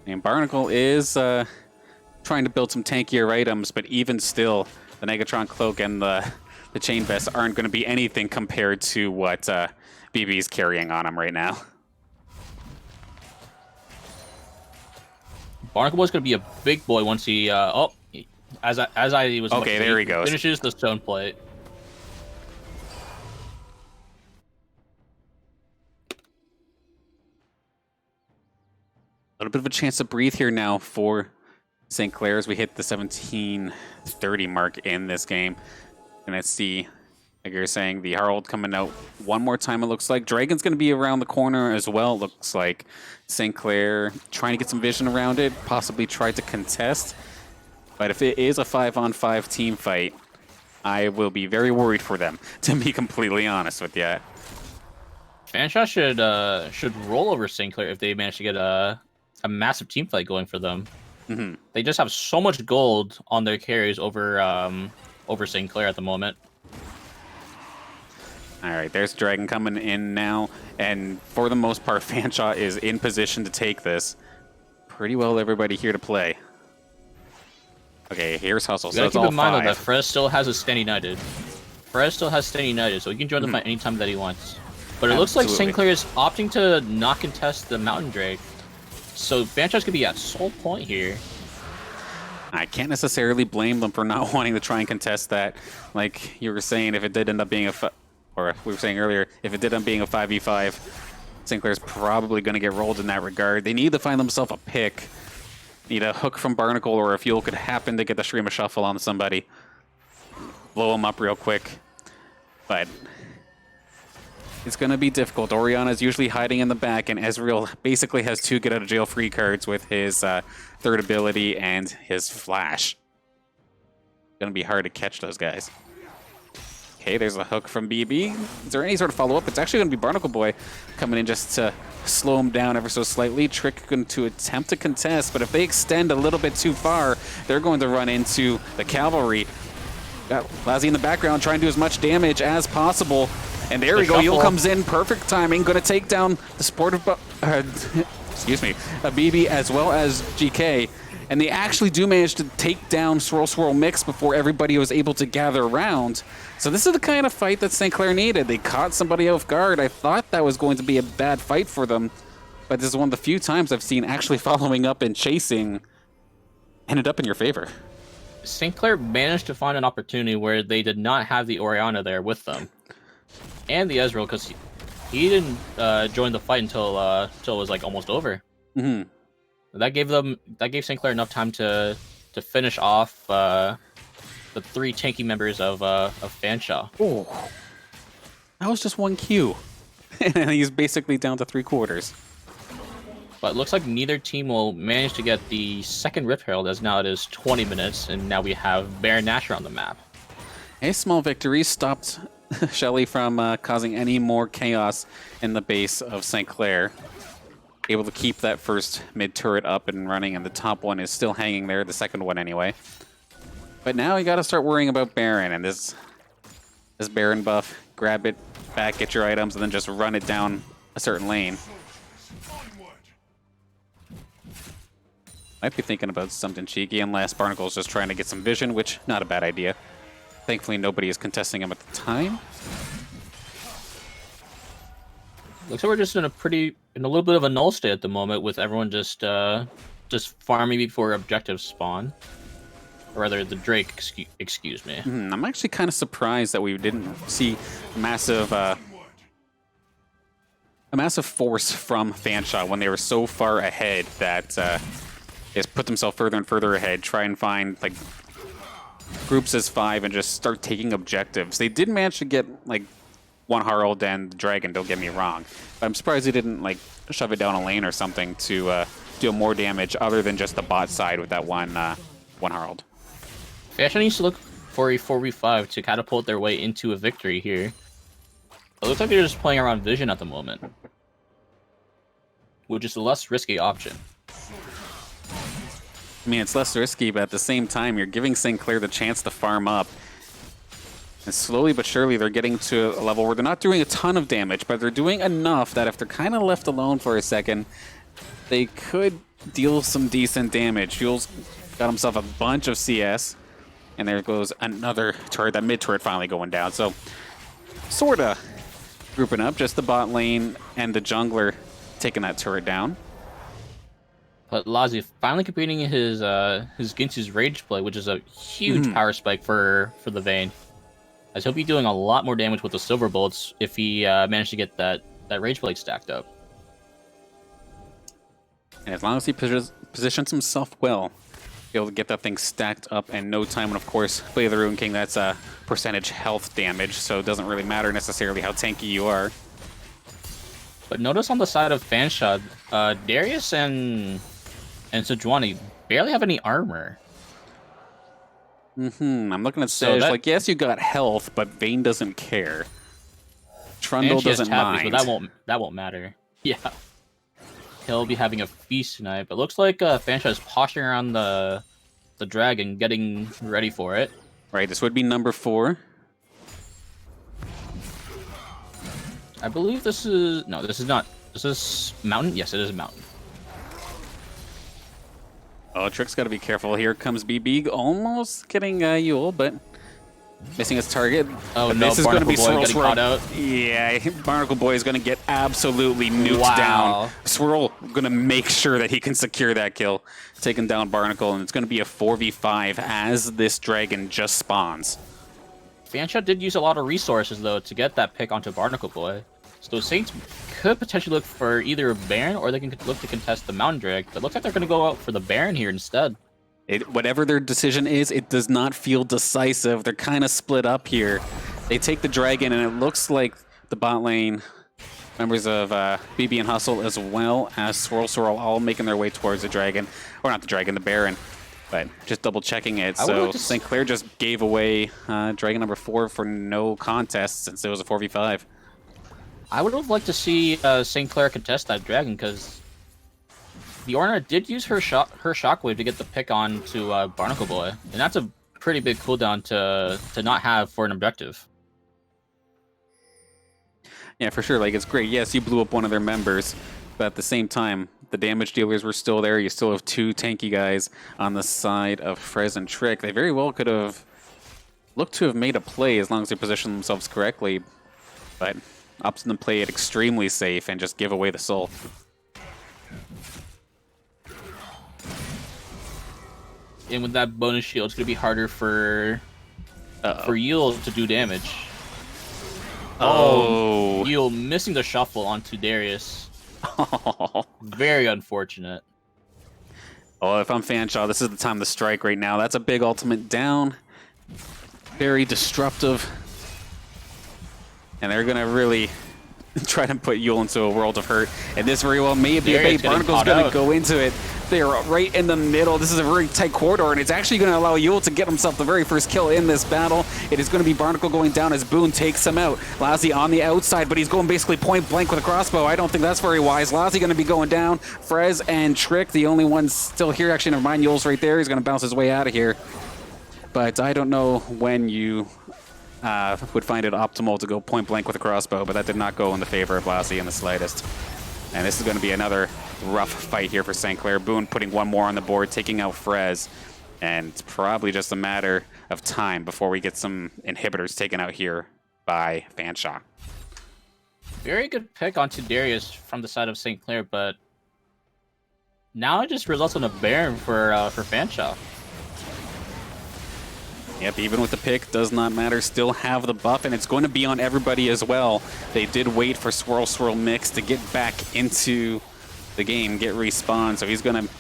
[SPEAKER 1] I mean, Barnacle is trying to build some tankier items, but even still, the Negatron Cloak and the Chain Vest aren't going to be anything compared to what BB's carrying on him right now.
[SPEAKER 2] Barnacle Boy's going to be a big boy once he... as I was...
[SPEAKER 1] Okay, there he goes.
[SPEAKER 2] Finishes the stone plate.
[SPEAKER 1] A little bit of a chance to breathe here now for St. Clair as we hit the 17:30 mark in this game. And let's see, like you're saying, the Herald coming out one more time, it looks like. Dragon's going to be around the corner as well, it looks like. St. Clair trying to get some vision around it, possibly try to contest. But if it is a 5-on-5 team fight, I will be very worried for them, to be completely honest with you.
[SPEAKER 2] Fanshawe should roll over St. Clair if they manage to get a massive team fight going for them.
[SPEAKER 1] Mm-hmm.
[SPEAKER 2] They just have so much gold on their carries over St. Clair at the moment.
[SPEAKER 1] All right, there's Dragon coming in now, and for the most part, Fanshawe is in position to take this. Pretty well everybody here to play. Okay, here's Hustle.
[SPEAKER 2] You gotta keep in mind though that Frez still has a Stand United. Frez still has Stand United, so he can join the fight anytime that he wants. But it looks like St. Clair is opting to not contest the Mountain Drake. So Fanshawe's gonna be at sole point here.
[SPEAKER 1] I can't necessarily blame them for not wanting to try and contest that. Like you were saying, if it did end up being or we were saying earlier, if it did end up being a 5v5, St. Clair's probably going to get rolled in that regard. They need to find themselves a pick. Need a hook from Barnacle, or if Fuel could happen to get the Stream of Shuffle on somebody. Blow them up real quick. But it's going to be difficult. Oriana's usually hiding in the back, and Ezreal basically has 2 get-out-of-jail-free cards with his third ability and his Flash. Going to be hard to catch those guys. Okay, there's a hook from BB. Is there any sort of follow-up? It's actually going to be Barnacle Boy coming in just to slow him down ever so slightly. Trick going to attempt to contest, but if they extend a little bit too far, they're going to run into the Cavalry. Got Lazzy in the background trying to do as much damage as possible. And there we go, Yule comes in, perfect timing, going to take down the Sportive, excuse me, a BB as well as GK. And they actually do manage to take down Swirl Swirl Mix before everybody was able to gather around. So this is the kind of fight that St. Clair needed. They caught somebody off guard. I thought that was going to be a bad fight for them, but this is one of the few times I've seen actually following up and chasing ended up in your favor.
[SPEAKER 2] St. Clair managed to find an opportunity where they did not have the Oriana there with them. And the Ezreal, because he didn't join the fight until it was like almost over.
[SPEAKER 1] Mm-hmm.
[SPEAKER 2] That gave St. Clair enough time to finish off the 3 tanky members of Fanshawe.
[SPEAKER 1] Oh, that was just 1 Q, and he's basically down to 3/4.
[SPEAKER 2] But it looks like neither team will manage to get the second Rift Herald, as now it is 20 minutes, and now we have Baron Nashor on the map.
[SPEAKER 1] A small victory stopped Shelly from causing any more chaos in the base of St. Clair. Able to keep that first mid turret up and running, and the top one is still hanging there, the second one anyway. But now you got to start worrying about Baron, and this Baron buff. Grab it back, get your items, and then just run it down a certain lane. Might be thinking about something cheeky, unless Barnacle's just trying to get some vision, which not a bad idea. Thankfully, nobody is contesting him at the time.
[SPEAKER 2] Looks like we're just in a little bit of a null state at the moment, with everyone just farming before objectives spawn. Or rather, the Drake, excuse me.
[SPEAKER 1] I'm actually kind of surprised that we didn't see a massive force from Fanshawe when they were so far ahead that is put themselves further and further ahead, try and find like groups as 5 and just start taking objectives. They did manage to get like one Harald and the Dragon, don't get me wrong. But I'm surprised they didn't like shove it down a lane or something to deal more damage other than just the bot side with that one Harald.
[SPEAKER 2] Fanshawe needs to look for a 4v5 to catapult their way into a victory here. It looks like they're just playing around Vision at the moment, which is a less risky option.
[SPEAKER 1] I mean, it's less risky, but at the same time, you're giving St. Clair the chance to farm up. And slowly but surely, they're getting to a level where they're not doing a ton of damage, but they're doing enough that if they're kind of left alone for a second, they could deal some decent damage. Fuel's got himself a bunch of CS, and there goes another turret, that mid turret finally going down. So, sorta grouping up, just the bot lane and the jungler taking that turret down.
[SPEAKER 2] But Lazi finally completing his Ginsu's Rage play, which is a huge power spike for the Vayne. I hope he's doing a lot more damage with the Silver Bolts if he managed to get that Rage Blade stacked up.
[SPEAKER 1] And as long as he positions himself well, be able to get that thing stacked up in no time. And of course, Blade of the Ruin King, that's a percentage health damage, so it doesn't really matter necessarily how tanky you are.
[SPEAKER 2] But notice on the side of Fanshawe, Darius and Sejuani barely have any armor.
[SPEAKER 1] I'm looking at Sej, like, yes, you got health, but Vayne doesn't care. Trundle doesn't mind.
[SPEAKER 2] But that won't matter. Yeah. He'll be having a feast tonight, but looks like Fanshawe is posturing around the dragon, getting ready for it.
[SPEAKER 1] Right, this would be number 4.
[SPEAKER 2] I believe this is... No, this is not. This is Mountain? Yes, it is a Mountain.
[SPEAKER 1] Oh, Trick's got to be careful. Here comes BB, almost getting Yule, but missing his target.
[SPEAKER 2] Oh,
[SPEAKER 1] but
[SPEAKER 2] no,
[SPEAKER 1] this is going to be
[SPEAKER 2] Barnacle Boy getting caught out.
[SPEAKER 1] Yeah, Barnacle Boy is going to get absolutely nuked down. Swirl going to make sure that he can secure that kill, taking down Barnacle, and it's going to be a 4v5 as this dragon just spawns.
[SPEAKER 2] Fanshawe did use a lot of resources, though, to get that pick onto Barnacle Boy. So Saints could potentially look for either a Baron or they can look to contest the Mountain Drake, but it looks like they're going to go out for the Baron here instead.
[SPEAKER 1] Whatever their decision is, it does not feel decisive. They're kind of split up here. They take the dragon, and it looks like the bot lane members of BB and Hustle, as well as Swirl all making their way towards the dragon. Or not the dragon, the Baron. But just double checking it. So St. Clair just gave away dragon number 4 for no contest since it was a 4v5.
[SPEAKER 2] I would have liked to see St. Clair contest that dragon, because the Orna did use her shockwave to get the pick on to Barnacle Boy, and that's a pretty big cooldown to not have for an objective.
[SPEAKER 1] Yeah, for sure. Like, it's great. Yes, you blew up one of their members, but at the same time, the damage dealers were still there. You still have 2 tanky guys on the side of Frez and Trick. They very well could have looked to have made a play as long as they positioned themselves correctly, but opts them to play it extremely safe and just give away the soul.
[SPEAKER 2] And with that bonus shield, it's going to be harder for Yule to do damage. Oh, Yule missing the shuffle onto Darius. Very unfortunate.
[SPEAKER 1] Oh, if I'm Fanshawe, this is the time to strike right now. That's a big ultimate down. Very disruptive. And they're going to really try to put Yule into a world of hurt. And this very well may be a bait. Barnacle's going to go into it. They're right in the middle. This is a very tight corridor, and it's actually going to allow Yule to get himself the very first kill in this battle. It is going to be Barnacle going down as Boone takes him out. Lassie on the outside, but he's going basically point blank with a crossbow. I don't think that's very wise. Lassie going to be going down. Frez and Trick, the only ones still here. Actually, never mind. Yule's right there. He's going to bounce his way out of here. But I don't know when you would find it optimal to go point blank with a crossbow, but that did not go in the favor of Lassie in the slightest. And this is going to be another rough fight here for St. Clair. Boone putting one more on the board, taking out Frez. And it's probably just a matter of time before we get some inhibitors taken out here by Fanshawe.
[SPEAKER 2] Very good pick onto Darius from the side of St. Clair, but now it just results in a Baron for Fanshawe.
[SPEAKER 1] Yep, even with the pick, does not matter. Still have the buff, and it's going to be on everybody as well. They did wait for Swirl Swirl Mix to get back into the game, get respawned. So he's going to,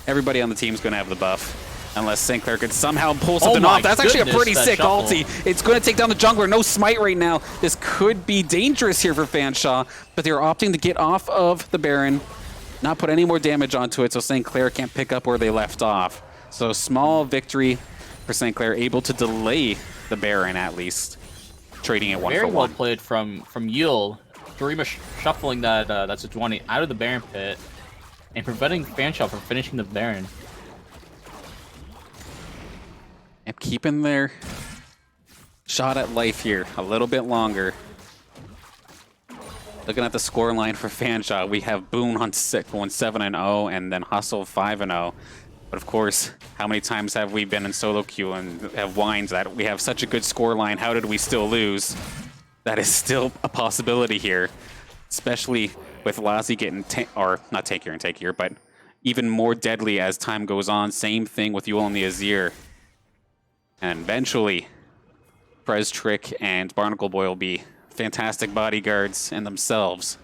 [SPEAKER 1] everybody on the team is going to have the buff. Unless St. Clair could somehow pull something off. That's actually a pretty sick ulti. It's going to take down the jungler. No smite right now. This could be dangerous here for Fanshawe, but they're opting to get off of the Baron, not put any more damage onto it, so St. Clair can't pick up where they left off. So small victory for St. Clair, able to delay the Baron at least, trading it 1 for 1.
[SPEAKER 2] Very well played from Yule. Dorima shuffling that that's a 20 out of the Baron pit and preventing Fanshawe from finishing the Baron.
[SPEAKER 1] And keeping their shot at life here a little bit longer. Looking at the score line for Fanshawe, we have Boone on 7-0 and then Hustle 5-0. But of course, how many times have we been in solo queue and have whines that we have such a good score line, how did we still lose? That is still a possibility here, especially with Lassie getting, or not tankier, but even more deadly as time goes on. Same thing with Yule and the Azir. And eventually, Prez Trick and Barnacle Boy will be fantastic bodyguards in themselves.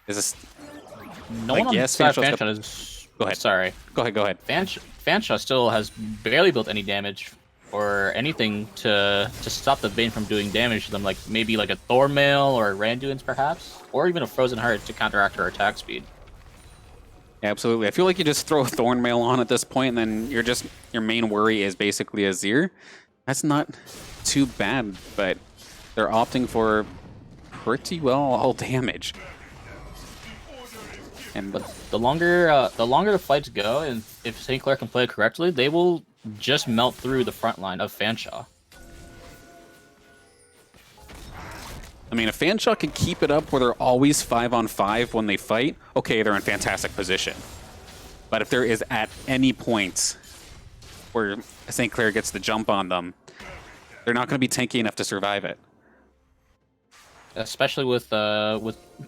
[SPEAKER 1] Is this...
[SPEAKER 2] No one on the side of Fanshawe is...
[SPEAKER 1] Go ahead.
[SPEAKER 2] Sorry.
[SPEAKER 1] Go ahead.
[SPEAKER 2] Fanshawe still has barely built any damage or anything to stop the Bane from doing damage to them, like maybe like a Thormail or a Randuin's perhaps, or even a Frozen Heart to counteract her attack speed.
[SPEAKER 1] Absolutely. I feel like you just throw a Thornmail on at this point, and then your main worry is basically Azir. That's not too bad, but they're opting for pretty well all damage.
[SPEAKER 2] But the longer the fights go, and if St. Clair can play it correctly, they will just melt through the front line of Fanshawe.
[SPEAKER 1] I mean, if Fanshawe can keep it up where they're always 5-on-5 when they fight, okay, they're in fantastic position. But if there is at any point where St. Clair gets the jump on them, they're not going to be tanky enough to survive it.
[SPEAKER 2] Especially with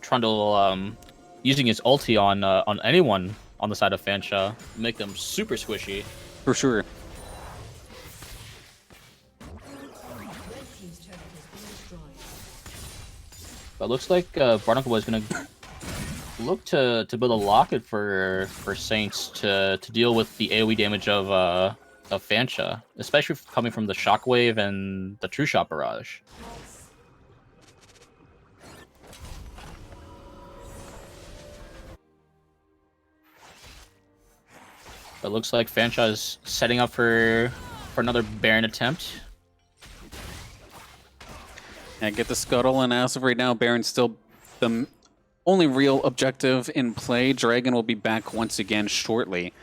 [SPEAKER 2] Trundle using his ulti on anyone on the side of Fanshawe, make them super squishy.
[SPEAKER 1] For sure.
[SPEAKER 2] But looks like Barnacle Boy is going to look to build a locket for Saints to deal with the AoE damage of Fanshawe, especially coming from the Shockwave and the True Shot Barrage. But looks like Fanshawe is setting up for another Baron attempt.
[SPEAKER 1] And get the Scuttle, and as of right now, Baron's still the only real objective in play. Dragon will be back once again shortly.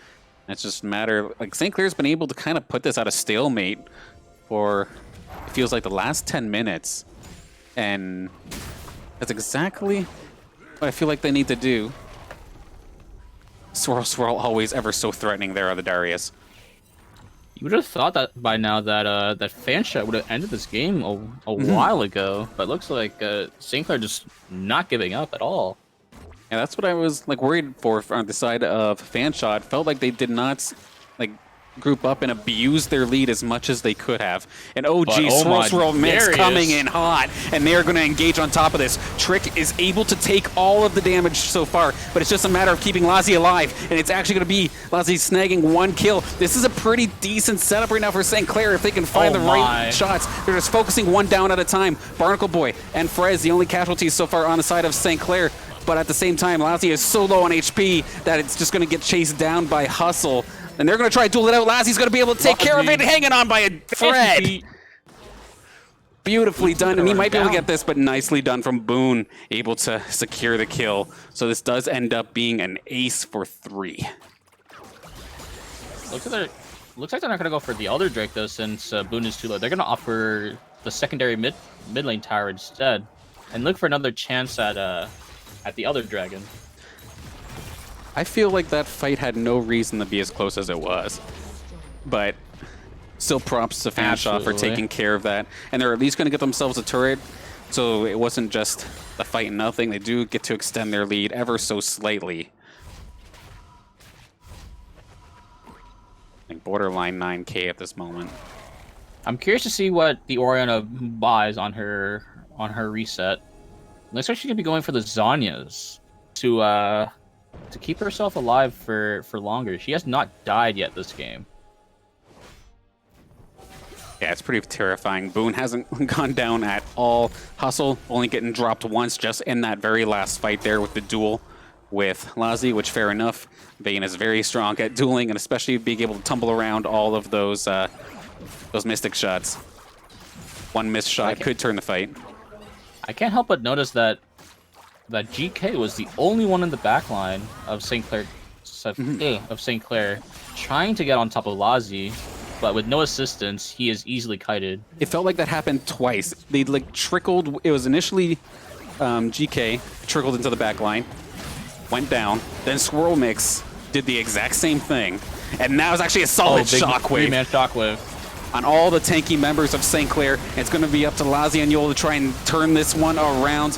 [SPEAKER 1] It's just a matter of, like, St. Clair's been able to kind of put this out of stalemate for, it feels like, the last 10 minutes. And that's exactly what I feel like they need to do. Swirl, swirl, always ever so threatening there on the Darius.
[SPEAKER 2] You would have thought that by now that that Fanshawe would have ended this game a while ago, but it looks like St. Clair just not giving up at all.
[SPEAKER 1] Yeah, that's what I was like worried for on the side of Fanshawe. It felt like they did not like group up and abuse their lead as much as they could have. And OG Swirl Swirl Mix coming in hot, and they are going to engage on top of this. Trick is able to take all of the damage so far, but it's just a matter of keeping Lassie alive, and it's actually going to be Lassie snagging 1 kill. This is a pretty decent setup right now for St. Clair if they can find the right shots. They're just focusing 1 down at a time. Barnacle Boy and Frez, the only casualties so far on the side of St. Clair, but at the same time, Lassie is so low on HP that it's just going to get chased down by Hustle. And they're going to try to duel it out. Lassie's going to be able to take care of it, hanging on by a thread. Beautifully done, and he might be able to get this, but nicely done from Boone, able to secure the kill. So this does end up being an ace for 3.
[SPEAKER 2] Looks like they're not going to go for the Elder Drake, though, since Boone is too low. They're going to offer the secondary mid lane tower instead, and look for another chance at the Elder Dragon.
[SPEAKER 1] I feel like that fight had no reason to be as close as it was. But still props to Fanshawe for taking care of that. And they're at least going to get themselves a turret So it wasn't just the fight and nothing. They do get to extend their lead ever so slightly. I think borderline 9K at this moment.
[SPEAKER 2] I'm curious to see what the Oriana buys on her reset. Looks like she's gonna be going for the Zanyas to keep herself alive for longer. She has not died yet this game.
[SPEAKER 1] Yeah, it's pretty terrifying. Boone hasn't gone down at all. Hustle only getting dropped once just in that very last fight there with the duel with Lazi, which fair enough. Vayne is very strong at dueling and especially being able to tumble around all of those Mystic shots. One missed shot could turn the fight.
[SPEAKER 2] I can't help but notice that GK was the only one in the backline of St. Clair, trying to get on top of Lazi, but with no assistance, he is easily kited.
[SPEAKER 1] It felt like that happened twice. They like trickled. It was initially GK trickled into the backline, went down. Then Swirl Mix did the exact same thing, and that was actually a solid shockwave.
[SPEAKER 2] 3-man shockwave
[SPEAKER 1] On all the tanky members of St. Clair. It's going to be up to Lazi and Yule to try and turn this one around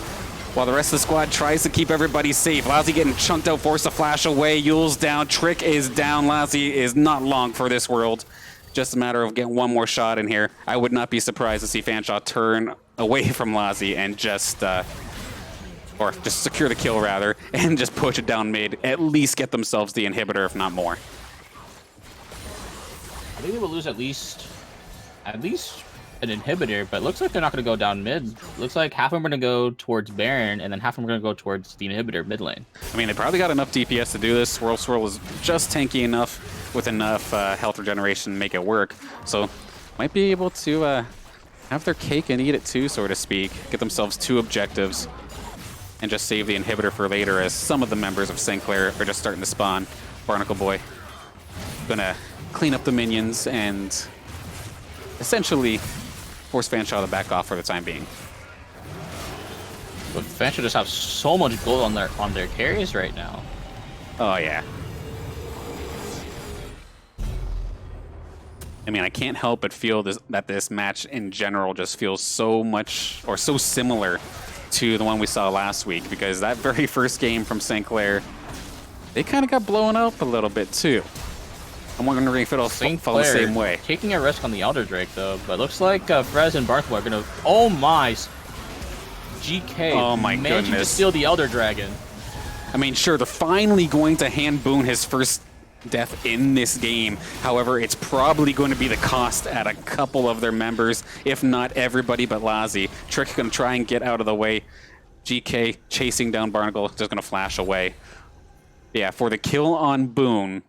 [SPEAKER 1] while the rest of the squad tries to keep everybody safe. Lazi getting chunked out, forced to flash away. Yule's down, Trick is down. Lazi is not long for this world. Just a matter of getting one more shot in here. I would not be surprised to see Fanshawe turn away from Lazi and just secure the kill rather, and just push it down mid. At least get themselves the inhibitor, if not more.
[SPEAKER 2] I think they will lose at least an inhibitor, but it looks like they're not going to go down mid. Looks like half of them are going to go towards Baron, and then half of them are going to go towards the inhibitor mid lane.
[SPEAKER 1] I mean, they probably got enough DPS to do this. Swirl is just tanky enough with enough health regeneration to make it work. So might be able to have their cake and eat it too, so to speak. Get themselves 2 objectives and just save the inhibitor for later, as some of the members of St. Clair are just starting to spawn. Barnacle Boy gonna clean up the minions and essentially force Fanshawe to back off for the time being.
[SPEAKER 2] But Fanshawe just have so much gold on their carries right now.
[SPEAKER 1] Oh yeah. I mean, I can't help but feel that this match in general just feels so much or so similar to the one we saw last week, because that very first game from St. Clair, they kind of got blown up a little bit too. I'm wondering if it'll follow the same way.
[SPEAKER 2] Taking a risk on the Elder Drake though, but looks like Frez and Barthwa are gonna. Oh my! GK.
[SPEAKER 1] Oh my
[SPEAKER 2] managing
[SPEAKER 1] goodness.
[SPEAKER 2] to steal the Elder Dragon.
[SPEAKER 1] I mean, sure, they're finally going to hand Boone his first death in this game. However, it's probably going to be the cost at a couple of their members, if not everybody but Lazi. Trick going to try and get out of the way. GK chasing down Barnacle, just going to flash away. Yeah, for the kill on Boone,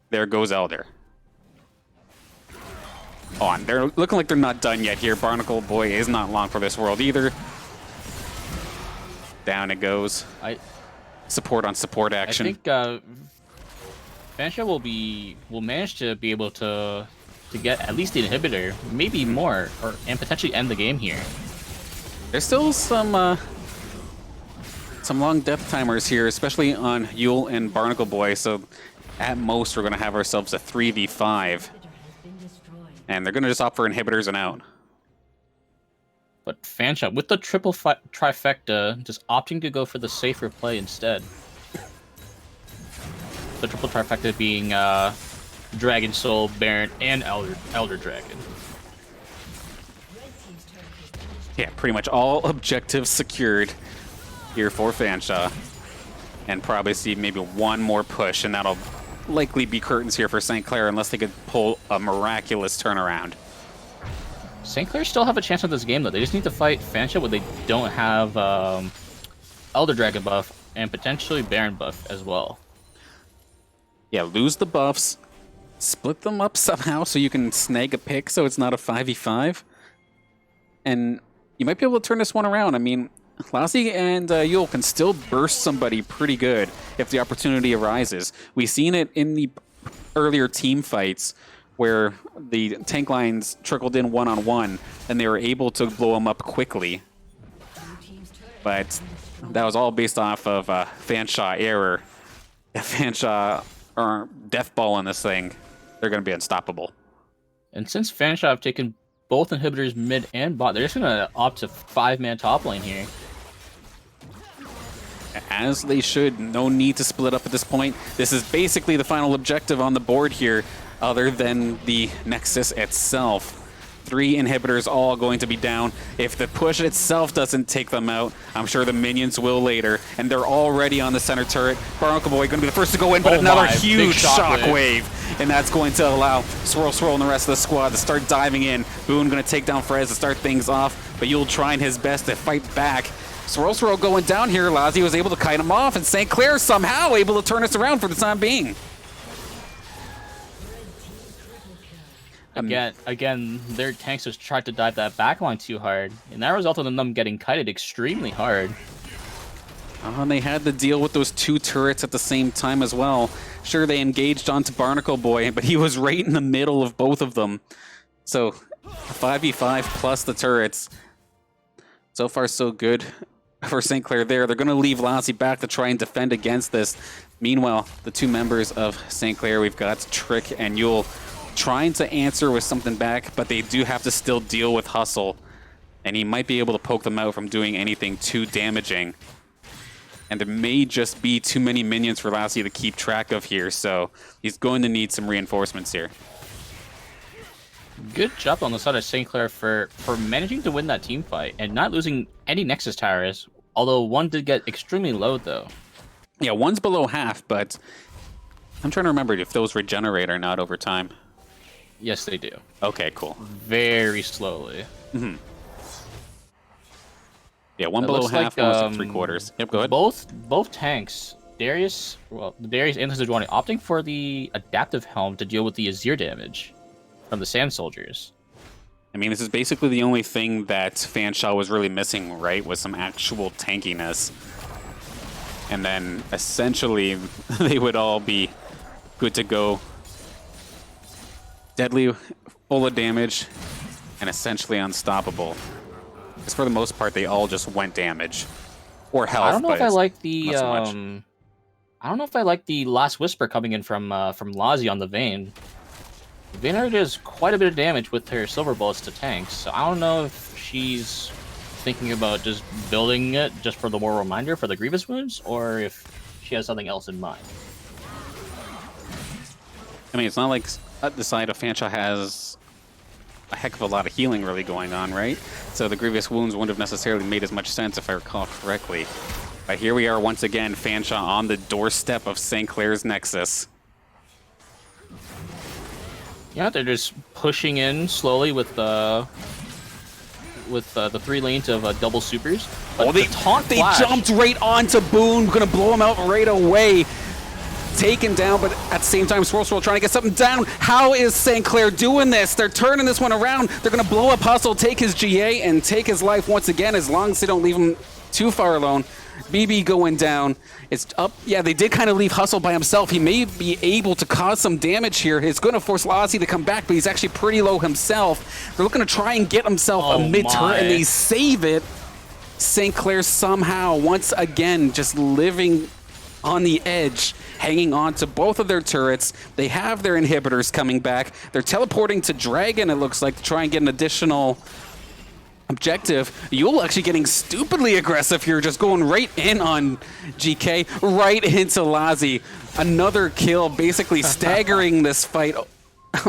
[SPEAKER 1] there goes Elder. Oh, and they're looking like they're not done yet here. Barnacle Boy is not long for this world either. Down it goes. Support on support action.
[SPEAKER 2] I think Fanshawe will manage to be able to get at least the inhibitor, maybe more, and potentially end the game here.
[SPEAKER 1] There's still some long death timers here, especially on Yule and Barnacle Boy. So at most, we're going to have ourselves a 3v5, and they're going to just opt for inhibitors and out.
[SPEAKER 2] But Fanshawe, with the triple trifecta, just opting to go for the safer play instead. The triple trifecta being Dragon Soul, Baron, and Elder Dragon.
[SPEAKER 1] Yeah, pretty much all objectives secured here for Fanshawe. And probably see maybe one more push, and that'll likely be curtains here for St. Clair unless they could pull a miraculous turnaround.
[SPEAKER 2] St. Clair still have a chance at this game, though. They just need to fight Fanshawe where they don't have Elder Dragon buff and potentially Baron buff as well.
[SPEAKER 1] Yeah, lose the buffs, split them up somehow so you can snag a pick so it's not a 5v5. And you might be able to turn this one around. I mean, Lazi and Yule can still burst somebody pretty good if the opportunity arises. We've seen it in the earlier team fights where the tank lines trickled in one-on-one and they were able to blow them up quickly. But that was all based off of Fanshawe error. If Fanshawe or Death Ball in this thing, they're going to be unstoppable.
[SPEAKER 2] And since Fanshawe have taken both inhibitors mid and bot. They're just gonna opt to 5-man top lane here.
[SPEAKER 1] As they should. No need to split up at this point. This is basically the final objective on the board here, other than the Nexus itself. 3 inhibitors all going to be down. If the push itself doesn't take them out, I'm sure the minions will later. And they're already on the center turret. Barnacle Boy going to be the first to go in, but another huge shockwave. And that's going to allow Swirl and the rest of the squad to start diving in. Boone going to take down Frez to start things off, but Yule trying his best to fight back. Swirl going down here. Lazi was able to kite him off, and St. Clair somehow able to turn us around for the time being.
[SPEAKER 2] Again, their tanks just tried to dive that backline too hard, and that resulted in them getting kited extremely hard.
[SPEAKER 1] And they had to deal with those 2 turrets at the same time as well. Sure, they engaged onto Barnacle Boy, but he was right in the middle of both of them. So, 5v5 plus the turrets. So far, so good for St. Clair there. They're going to leave Lassie back to try and defend against this. Meanwhile, the 2 members of St. Clair, we've got Trick and Yule, trying to answer with something back, but they do have to still deal with Hustle. And he might be able to poke them out from doing anything too damaging. And there may just be too many minions for Lassie to keep track of here, so he's going to need some reinforcements here.
[SPEAKER 2] Good job on the side of St. Clair for managing to win that team fight and not losing any Nexus towers, although one did get extremely low, though.
[SPEAKER 1] Yeah, one's below half, but I'm trying to remember if those regenerate or not over time.
[SPEAKER 2] Yes, they do.
[SPEAKER 1] Okay, cool.
[SPEAKER 2] Very slowly.
[SPEAKER 1] Mm-hmm. Yeah, one below half, one was 3/4. Yep, go ahead.
[SPEAKER 2] Both tanks, Darius and Sejuani opting for the adaptive helm to deal with the Azir damage from the Sand Soldiers.
[SPEAKER 1] I mean, this is basically the only thing that Fanshawe was really missing, right? Was some actual tankiness. And then, essentially, they would all be good to go. Deadly, full of damage, and essentially unstoppable. Because for the most part, they all just went damage. Or health,
[SPEAKER 2] I don't know if I like the
[SPEAKER 1] not so much.
[SPEAKER 2] I don't know if I like the Last Whisper coming in from Lazi on the Vayne. Vayne already does quite a bit of damage with her silver bullets to tanks, so I don't know if she's thinking about just building it just for the more reminder for the Grievous wounds, or if she has something else in mind.
[SPEAKER 1] I mean, it's not like the side of Fanshawe has a heck of a lot of healing really going on, right? So the Grievous wounds wouldn't have necessarily made as much sense if I recall correctly. But here we are once again, Fanshawe on the doorstep of St. Clair's Nexus.
[SPEAKER 2] Yeah, they're just pushing in slowly with the 3 lanes of double supers. But
[SPEAKER 1] they jumped right onto Boone, gonna blow him out right away. Taken down, but at the same time, Swirl trying to get something down. How is St. Clair doing this? They're turning this one around. They're gonna blow up Hustle, take his GA, and take his life once again, as long as they don't leave him too far alone. BB going down. It's up. Yeah, they did kind of leave Hustle by himself. He may be able to cause some damage here. It's going to force Lassie to come back, but he's actually pretty low himself. They're looking to try and get himself a mid-turret, and they save it. St. Clair somehow, once again, just living on the edge, hanging on to both of their turrets. They have their inhibitors coming back. They're teleporting to Dragon, it looks like, to try and get an additional objective. Yule actually getting stupidly aggressive here, just going right in on GK, right into Lazi. Another kill, basically staggering this fight,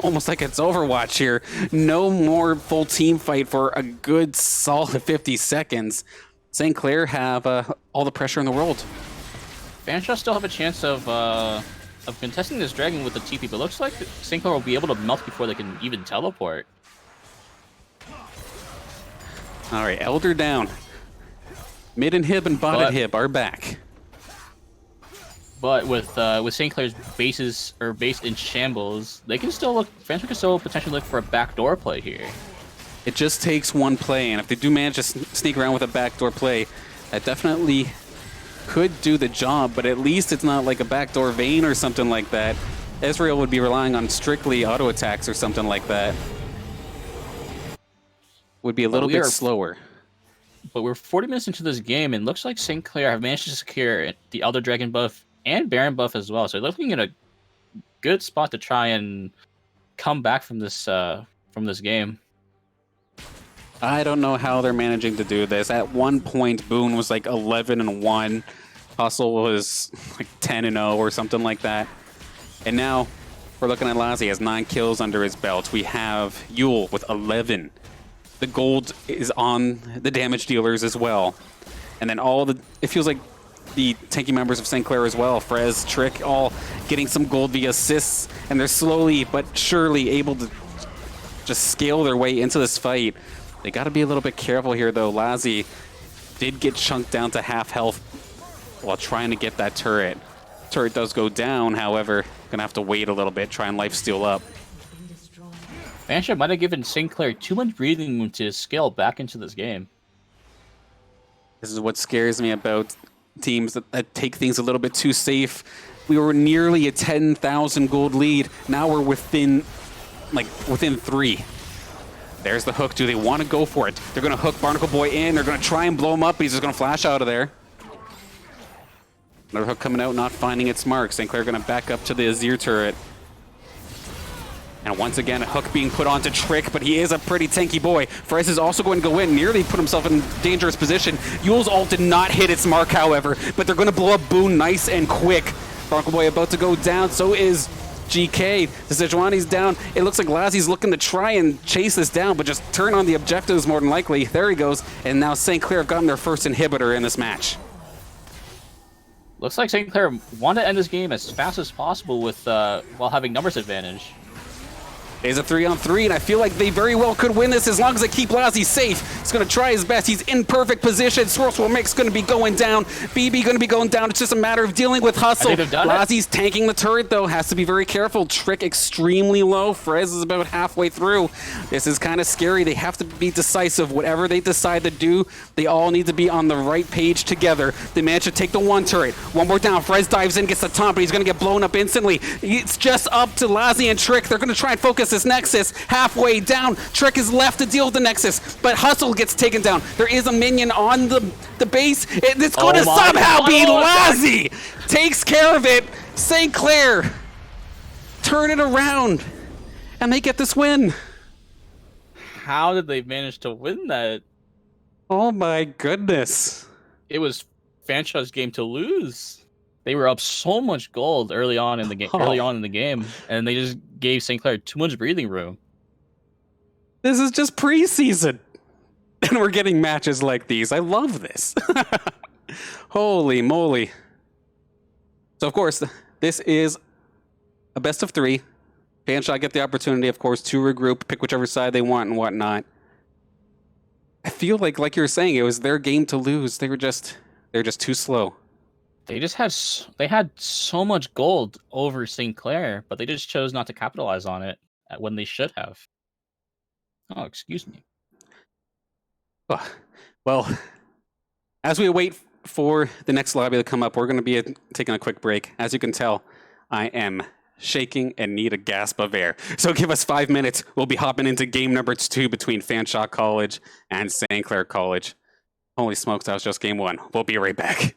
[SPEAKER 1] almost like it's Overwatch here. No more full team fight for a good solid 50 seconds. St. Clair have all the pressure in the world.
[SPEAKER 2] Fanshawe still have a chance of contesting this Dragon with the TP, but looks like St. Clair will be able to melt before they can even teleport.
[SPEAKER 1] All right, Elder down. Mid inhib and bot inhib are back.
[SPEAKER 2] But with St. Clair's base in shambles, they can still look. Fanshawe can still potentially look for a backdoor play here.
[SPEAKER 1] It just takes one play, and if they do manage to sneak around with a backdoor play, that definitely could do the job. But at least it's not like a backdoor Vayne or something like that. Ezreal would be relying on strictly auto attacks or something like that. Would be a little bit slower.
[SPEAKER 2] But we're 40 minutes into this game, and looks like St. Clair have managed to secure the Elder Dragon buff and Baron buff as well. So they're looking at a good spot to try and come back from this game.
[SPEAKER 1] I don't know how they're managing to do this. At one point, Boone was like 11-1. Hustle was like 10-0 or something like that. And now we're looking at Lassie. He has 9 kills under his belt. We have Yule with 11. The gold is on the damage dealers as well. And then it feels like the tanky members of St. Clair as well. Frez, Trick, all getting some gold via assists. And they're slowly but surely able to just scale their way into this fight. They got to be a little bit careful here, though. Lassie did get chunked down to half health while trying to get that turret. Turret does go down, however, gonna have to wait a little bit, try and lifesteal up.
[SPEAKER 2] Fanshawe might have given St. Clair too much breathing room to scale back into this game.
[SPEAKER 1] This is what scares me about teams that take things a little bit too safe. We were nearly a 10,000 gold lead. Now we're within 3. There's the hook. Do they want to go for it? They're going to hook Barnacle Boy in. They're going to try and blow him up, but he's just going to flash out of there. Another hook coming out, not finding its mark. St. Clair going to back up to the Azir turret. And once again, a hook being put onto Trick, but he is a pretty tanky boy. Frez is also going to go in, nearly put himself in dangerous position. Yule's ult did not hit its mark, however, but they're going to blow up Boone nice and quick. Barnacle Boy about to go down, so is GK. The Sejuani's down. It looks like Lassie's looking to try and chase this down, but just turn on the objectives more than likely. There he goes. And now St. Clair have gotten their first inhibitor in this match.
[SPEAKER 2] Looks like St. Clair want to end this game as fast as possible with while having numbers advantage.
[SPEAKER 1] It's a 3-on-3, and I feel like they very well could win this as long as they keep Lassie safe. He's going to try his best. He's in perfect position. Swirl Mix going to be going down. BB going to be going down. It's just a matter of dealing with Hustle. Lassie's tanking the turret, though. Has to be very careful. Trick extremely low. Frez is about halfway through. This is kind of scary. They have to be decisive. Whatever they decide to do, they all need to be on the right page together. They manage to take the one turret. One more down. Frez dives in, gets the taunt, but he's going to get blown up instantly. It's just up to Lassie and Trick. They're going to try and focus this Nexus. Halfway down, Trick is left to deal with the Nexus, but Hustle gets taken down. There is a minion on the base. It's going to somehow be Lassie. Takes care of it. St. Clair turn it around, and they get this win.
[SPEAKER 2] How did they manage to win that?
[SPEAKER 1] Oh my goodness.
[SPEAKER 2] It was Fanshawe's game to lose. They were up so much gold early on in the game, and they just gave St. Clair too much breathing room.
[SPEAKER 1] This is just preseason, and we're getting matches like these. I love this. Holy moly. So, of course, this is a best of 3. Fanshawe get the opportunity, of course, to regroup, pick whichever side they want and whatnot. I feel like you were saying, it was their game to lose. They're just too slow.
[SPEAKER 2] They had so much gold over St. Clair, but they just chose not to capitalize on it when they should have. Oh, excuse me.
[SPEAKER 1] Oh, well, as we wait for the next lobby to come up, we're going to be taking a quick break. As you can tell, I am shaking and need a gasp of air. So give us 5 minutes. We'll be hopping into game number 2 between Fanshawe College and St. Clair College. Holy smokes, that was just game 1. We'll be right back.